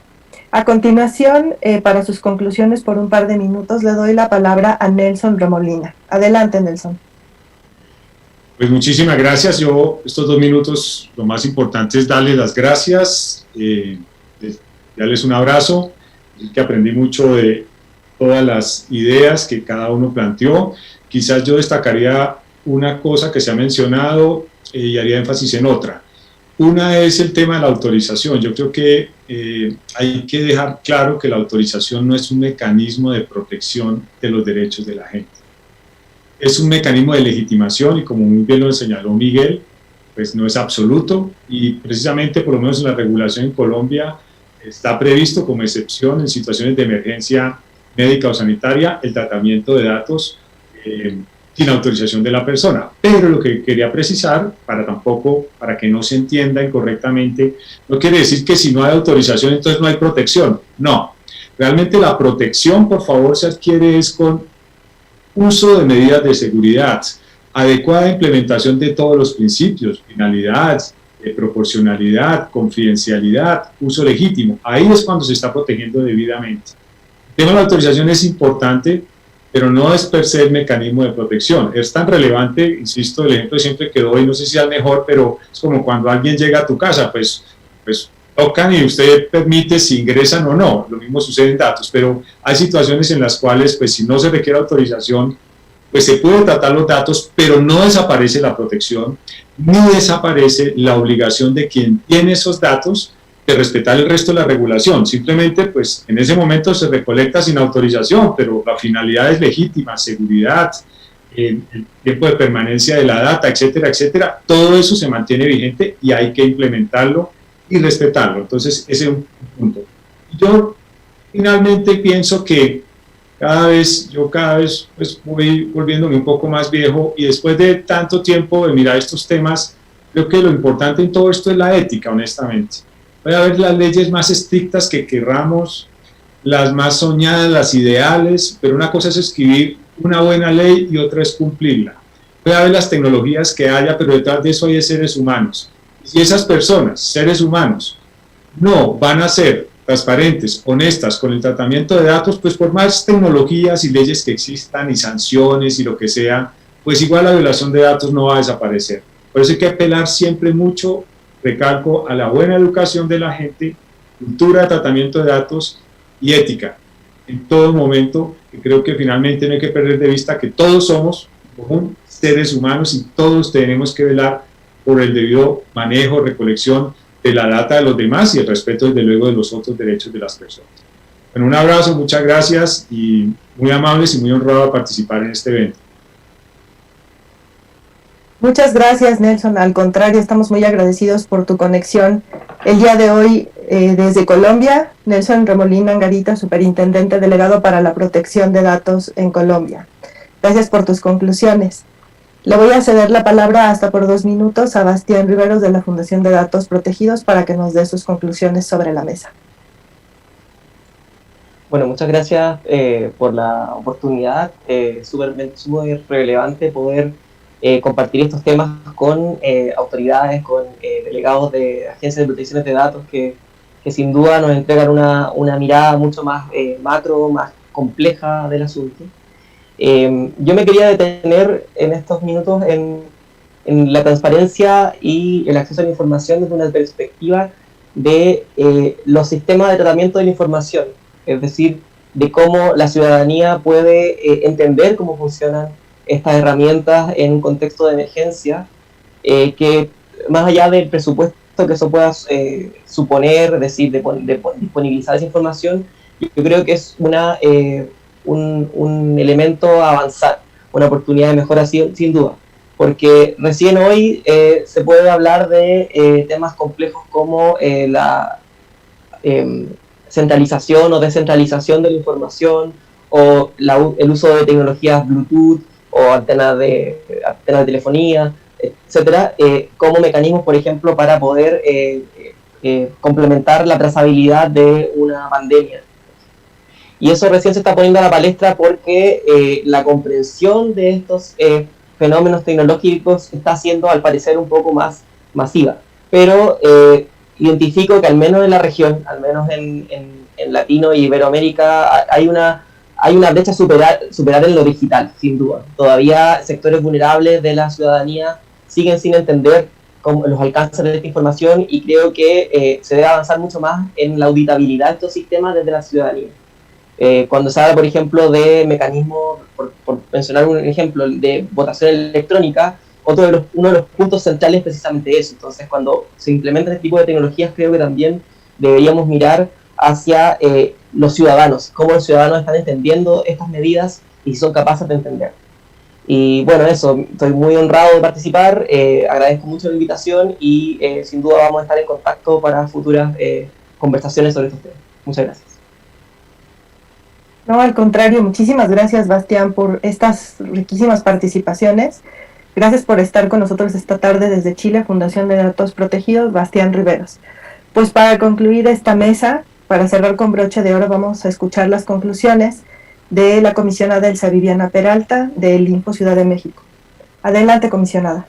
A continuación, para sus conclusiones por un par de minutos, le doy la palabra a Nelson Remolina. Adelante, Nelson. Pues muchísimas gracias. Yo, estos 2 minutos, lo más importante es darles las gracias, darles un abrazo, que aprendí mucho de todas las ideas que cada uno planteó. Quizás yo destacaría una cosa que se ha mencionado y haría énfasis en otra. Una es el tema de la autorización. Yo creo que hay que dejar claro que la autorización no es un mecanismo de protección de los derechos de la gente. Es un mecanismo de legitimación y, como muy bien lo señaló Miguel, pues no es absoluto, y precisamente por lo menos en la regulación en Colombia está previsto como excepción en situaciones de emergencia médica o sanitaria el tratamiento de datos sin autorización de la persona. Pero lo que quería precisar, para que no se entienda incorrectamente, no quiere decir que si no hay autorización entonces no hay protección. No, realmente la protección, por favor, se adquiere es con uso de medidas de seguridad, adecuada implementación de todos los principios, finalidad, proporcionalidad, confidencialidad, uso legítimo. Ahí es cuando se está protegiendo debidamente. El tema de la autorización es importante, pero no es per se el mecanismo de protección. Es tan relevante, insisto, el ejemplo siempre que doy, no sé si es el mejor, pero es como cuando alguien llega a tu casa, pues tocan y usted permite si ingresan o no. Lo mismo sucede en datos, pero hay situaciones en las cuales, pues si no se requiere autorización, pues se puede tratar los datos, pero no desaparece la protección, ni desaparece la obligación de quien tiene esos datos de respetar el resto de la regulación. Simplemente, pues en ese momento se recolecta sin autorización, pero la finalidad es legítima, seguridad, el tiempo de permanencia de la data, etcétera, etcétera. Todo eso se mantiene vigente y hay que implementarlo y respetarlo. Entonces, ese es un punto. Yo finalmente pienso que cada vez pues, voy volviéndome un poco más viejo, y después de tanto tiempo de mirar estos temas, creo que lo importante en todo esto es la ética, honestamente. Puede haber las leyes más estrictas que querramos, las más soñadas, las ideales, pero una cosa es escribir una buena ley y otra es cumplirla. Puede haber las tecnologías que haya, pero detrás de eso hay seres humanos. Y esas personas, seres humanos, no van a ser transparentes, honestas con el tratamiento de datos, pues por más tecnologías y leyes que existan y sanciones y lo que sea, pues igual la violación de datos no va a desaparecer. Por eso hay que apelar siempre mucho, recalco, a la buena educación de la gente, cultura de tratamiento de datos y ética en todo momento. Y creo que finalmente no hay que perder de vista que todos somos como seres humanos y todos tenemos que velar por el debido manejo, recolección de la data de los demás y el respeto, desde luego, de los otros derechos de las personas. Bueno, un abrazo, muchas gracias y muy amables y muy honrado de participar en este evento. Muchas gracias, Nelson. Al contrario, estamos muy agradecidos por tu conexión el día de hoy desde Colombia. Nelson Remolina Angarita, Superintendente Delegado para la Protección de Datos en Colombia. Gracias por tus conclusiones. Le voy a ceder la palabra hasta por 2 minutos a Bastián Riveros de la Fundación de Datos Protegidos para que nos dé sus conclusiones sobre la mesa. Bueno, muchas gracias por la oportunidad. Súper relevante poder compartir estos temas con autoridades, con delegados de agencias de protección de datos que sin duda nos entregan una mirada mucho más macro, más compleja del asunto. Yo me quería detener en estos minutos en la transparencia y el acceso a la información desde una perspectiva de los sistemas de tratamiento de la información, es decir, de cómo la ciudadanía puede entender cómo funcionan estas herramientas en un contexto de emergencia, que más allá del presupuesto que eso pueda suponer, es decir, de disponibilizar esa información, yo creo que es un elemento a avanzar, una oportunidad de mejora sin duda, porque recién hoy se puede hablar de temas complejos como la centralización o descentralización de la información, o el uso de tecnologías Bluetooth o antenas de telefonía, etcétera, como mecanismos, por ejemplo, para poder complementar la trazabilidad de una pandemia. Y eso recién se está poniendo a la palestra porque la comprensión de estos fenómenos tecnológicos está siendo, al parecer, un poco más masiva. Pero identifico que al menos en la región, al menos en Latino y Iberoamérica, hay una brecha superar en lo digital, sin duda. Todavía sectores vulnerables de la ciudadanía siguen sin entender los alcances de esta información, y creo que se debe avanzar mucho más en la auditabilidad de estos sistemas desde la ciudadanía. Cuando se habla, por ejemplo, de mecanismos, por mencionar un ejemplo, de votación electrónica, uno de los puntos centrales es precisamente eso. Entonces, cuando se implementan este tipo de tecnologías, creo que también deberíamos mirar hacia los ciudadanos, cómo los ciudadanos están entendiendo estas medidas y son capaces de entender. Y bueno, eso, estoy muy honrado de participar, agradezco mucho la invitación y sin duda vamos a estar en contacto para futuras conversaciones sobre estos temas. Muchas gracias. No, al contrario, muchísimas gracias, Bastián, por estas riquísimas participaciones. Gracias por estar con nosotros esta tarde desde Chile, Fundación de Datos Protegidos, Bastián Riveros. Pues para concluir esta mesa, para cerrar con broche de oro, vamos a escuchar las conclusiones de la comisionada Elsa Viviana Peralta del Info Ciudad de México. Adelante, comisionada.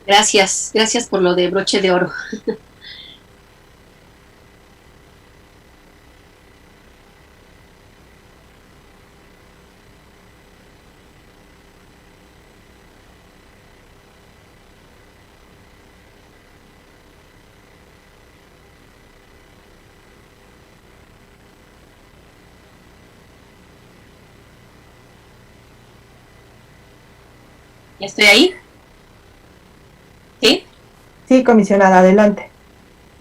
Gracias por lo de broche de oro. ¿Ya estoy ahí? ¿Sí? Sí, comisionada, adelante.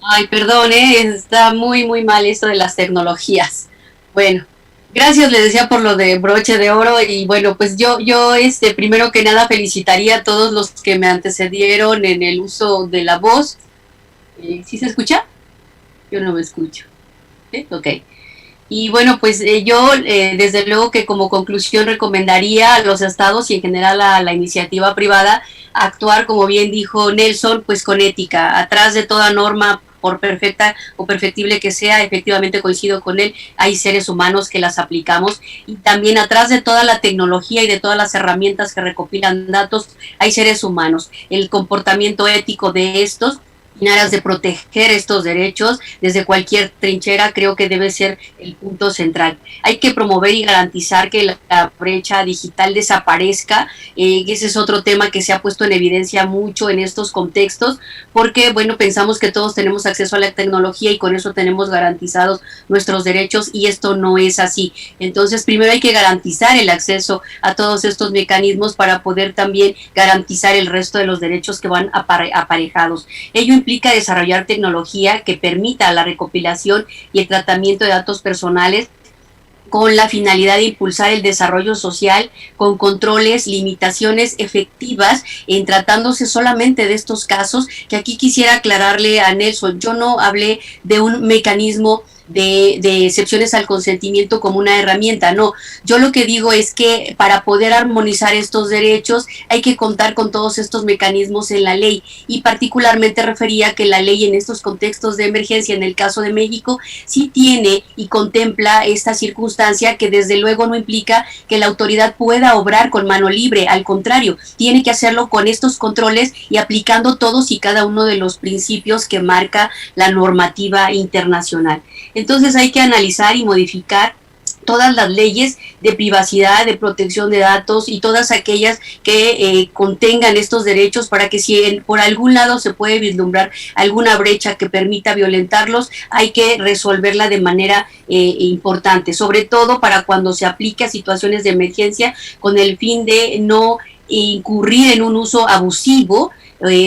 Ay, perdón, está muy mal esto de las tecnologías. Bueno, gracias, les decía, por lo de broche de oro. Y bueno, pues yo primero que nada felicitaría a todos los que me antecedieron en el uso de la voz. ¿Sí se escucha? Yo no me escucho. ¿Sí? Ok. Y bueno, pues yo desde luego que como conclusión recomendaría a los estados y en general a la iniciativa privada actuar, como bien dijo Nelson, pues con ética, atrás de toda norma, por perfecta o perfectible que sea. Efectivamente coincido con él, hay seres humanos que las aplicamos, y también atrás de toda la tecnología y de todas las herramientas que recopilan datos hay seres humanos. El comportamiento ético de estos, en aras de proteger estos derechos desde cualquier trinchera, creo que debe ser el punto central. Hay que promover y garantizar que la brecha digital desaparezca. Ese es otro tema que se ha puesto en evidencia mucho en estos contextos, porque bueno, pensamos que todos tenemos acceso a la tecnología y con eso tenemos garantizados nuestros derechos, y esto no es así. Entonces, primero hay que garantizar el acceso a todos estos mecanismos para poder también garantizar el resto de los derechos que van aparejados. Ello implica desarrollar tecnología que permita la recopilación y el tratamiento de datos personales con la finalidad de impulsar el desarrollo social, con controles, limitaciones efectivas, en tratándose solamente de estos casos, que aquí quisiera aclararle a Nelson. Yo no hablé de un mecanismo de excepciones al consentimiento como una herramienta, no. Yo lo que digo es que para poder armonizar estos derechos hay que contar con todos estos mecanismos en la ley, y particularmente refería que la ley en estos contextos de emergencia, en el caso de México, sí tiene y contempla esta circunstancia que desde luego no implica que la autoridad pueda obrar con mano libre, al contrario, tiene que hacerlo con estos controles y aplicando todos y cada uno de los principios que marca la normativa internacional. Entonces hay que analizar y modificar todas las leyes de privacidad, de protección de datos y todas aquellas que contengan estos derechos, para que si por algún lado se puede vislumbrar alguna brecha que permita violentarlos, hay que resolverla de manera importante, sobre todo para cuando se aplique a situaciones de emergencia, con el fin de no incurrir en un uso abusivo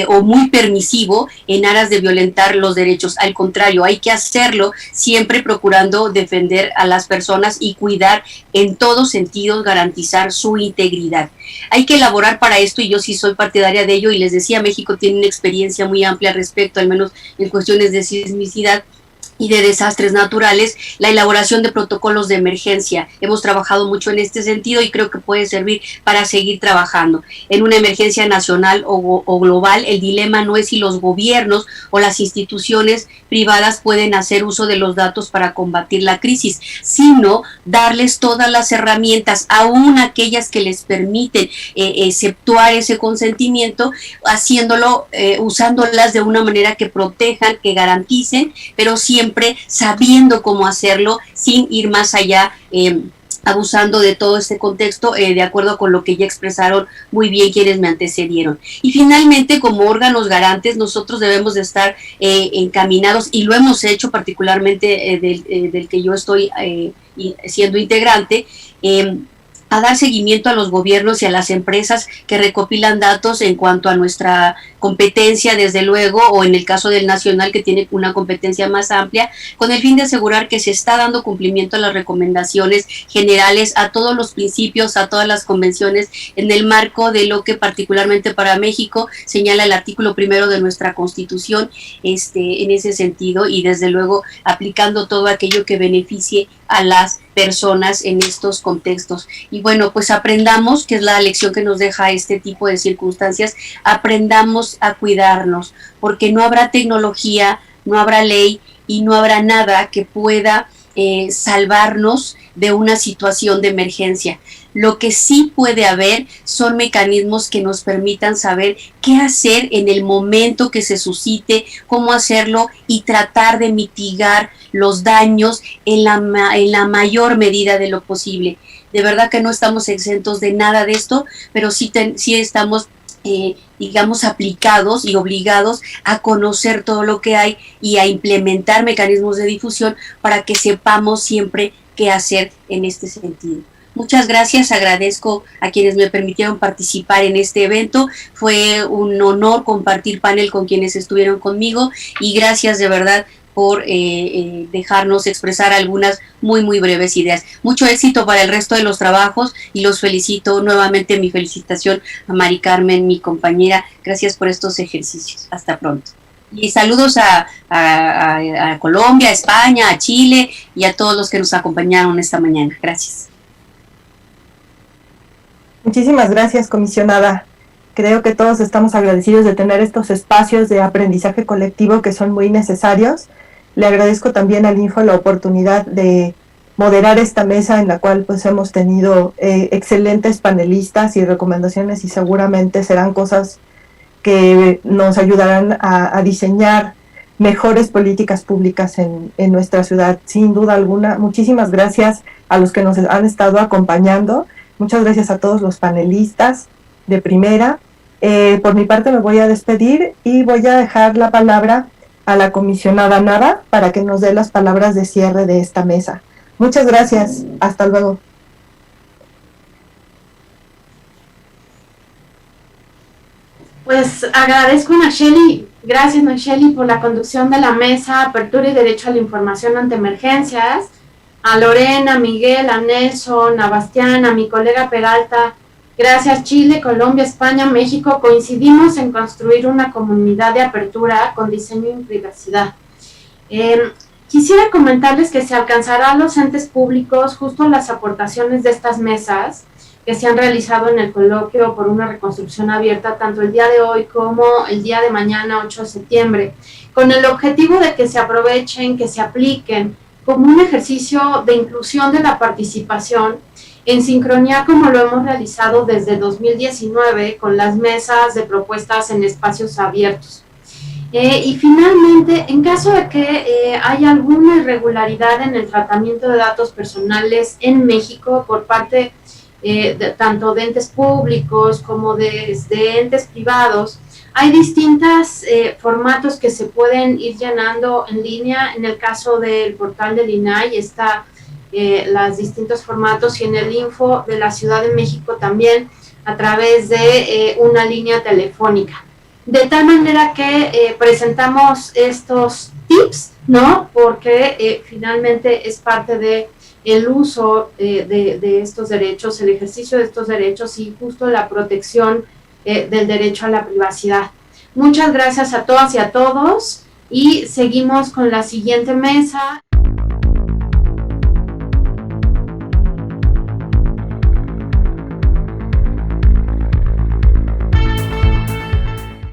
o muy permisivo en aras de violentar los derechos. Al contrario, hay que hacerlo siempre procurando defender a las personas y cuidar en todos sentidos, garantizar su integridad. Hay que elaborar para esto, y yo sí soy partidaria de ello, y les decía, México tiene una experiencia muy amplia al respecto, al menos en cuestiones de sismicidad y de desastres naturales, la elaboración de protocolos de emergencia. Hemos trabajado mucho en este sentido y creo que puede servir para seguir trabajando. En una emergencia nacional o global, el dilema no es si los gobiernos o las instituciones privadas pueden hacer uso de los datos para combatir la crisis, sino darles todas las herramientas, aún aquellas que les permiten exceptuar ese consentimiento, haciéndolo, usándolas de una manera que protejan, que garanticen, pero siempre sabiendo cómo hacerlo sin ir más allá, abusando de todo este contexto, de acuerdo con lo que ya expresaron muy bien quienes me antecedieron. Y finalmente, como órganos garantes, nosotros debemos de estar encaminados, y lo hemos hecho particularmente del que yo estoy siendo integrante, a dar seguimiento a los gobiernos y a las empresas que recopilan datos en cuanto a nuestra competencia, desde luego, o en el caso del nacional, que tiene una competencia más amplia, con el fin de asegurar que se está dando cumplimiento a las recomendaciones generales, a todos los principios, a todas las convenciones, en el marco de lo que particularmente para México señala el artículo 1 de nuestra Constitución, en ese sentido, y desde luego aplicando todo aquello que beneficie a las personas en estos contextos. Y bueno, pues aprendamos, que es la lección que nos deja este tipo de circunstancias, aprendamos a cuidarnos, porque no habrá tecnología, no habrá ley y no habrá nada que pueda salvarnos de una situación de emergencia. Lo que sí puede haber son mecanismos que nos permitan saber qué hacer en el momento que se suscite, cómo hacerlo y tratar de mitigar los daños en la mayor medida de lo posible. De verdad que no estamos exentos de nada de esto, pero sí estamos digamos, aplicados y obligados a conocer todo lo que hay y a implementar mecanismos de difusión para que sepamos siempre qué hacer en este sentido. Muchas gracias, agradezco a quienes me permitieron participar en este evento. Fue un honor compartir panel con quienes estuvieron conmigo, y gracias de verdad por dejarnos expresar algunas muy breves ideas. Mucho éxito para el resto de los trabajos, y los felicito nuevamente. Mi felicitación a Mari Carmen, mi compañera. Gracias por estos ejercicios. Hasta pronto. Y saludos a Colombia, a España, a Chile y a todos los que nos acompañaron esta mañana. Gracias. Muchísimas gracias, comisionada. Creo que todos estamos agradecidos de tener estos espacios de aprendizaje colectivo que son muy necesarios. Le agradezco también al Info la oportunidad de moderar esta mesa, en la cual pues hemos tenido excelentes panelistas y recomendaciones, y seguramente serán cosas que nos ayudarán a diseñar mejores políticas públicas en nuestra ciudad, sin duda alguna. Muchísimas gracias a los que nos han estado acompañando. Muchas gracias a todos los panelistas de primera. Por mi parte me voy a despedir y voy a dejar la palabra a la comisionada Nava para que nos dé las palabras de cierre de esta mesa. Muchas gracias. Hasta luego. Pues agradezco a Nacheli, gracias Nacheli por la conducción de la mesa, apertura y derecho a la información ante emergencias, a Lorena, a Miguel, a Nelson, a Bastián, a mi colega Peralta. Gracias Chile, Colombia, España, México, coincidimos en construir una comunidad de apertura con diseño y privacidad. Quisiera comentarles que se alcanzará a los entes públicos justo las aportaciones de estas mesas que se han realizado en el coloquio por una reconstrucción abierta tanto el día de hoy como el día de mañana, 8 de septiembre, con el objetivo de que se aprovechen, que se apliquen como un ejercicio de inclusión de la participación en sincronía como lo hemos realizado desde 2019 con las mesas de propuestas en espacios abiertos. Y finalmente, en caso de que haya alguna irregularidad en el tratamiento de datos personales en México por parte tanto de entes públicos como de entes privados, hay distintos formatos que se pueden ir llenando en línea. En el caso del portal del INAI está los distintos formatos y en el Info de la Ciudad de México también a través de una línea telefónica. De tal manera que presentamos estos tips, ¿no? Porque finalmente es parte de el uso de estos derechos, el ejercicio de estos derechos y justo la protección del derecho a la privacidad. Muchas gracias a todas y a todos y seguimos con la siguiente mesa.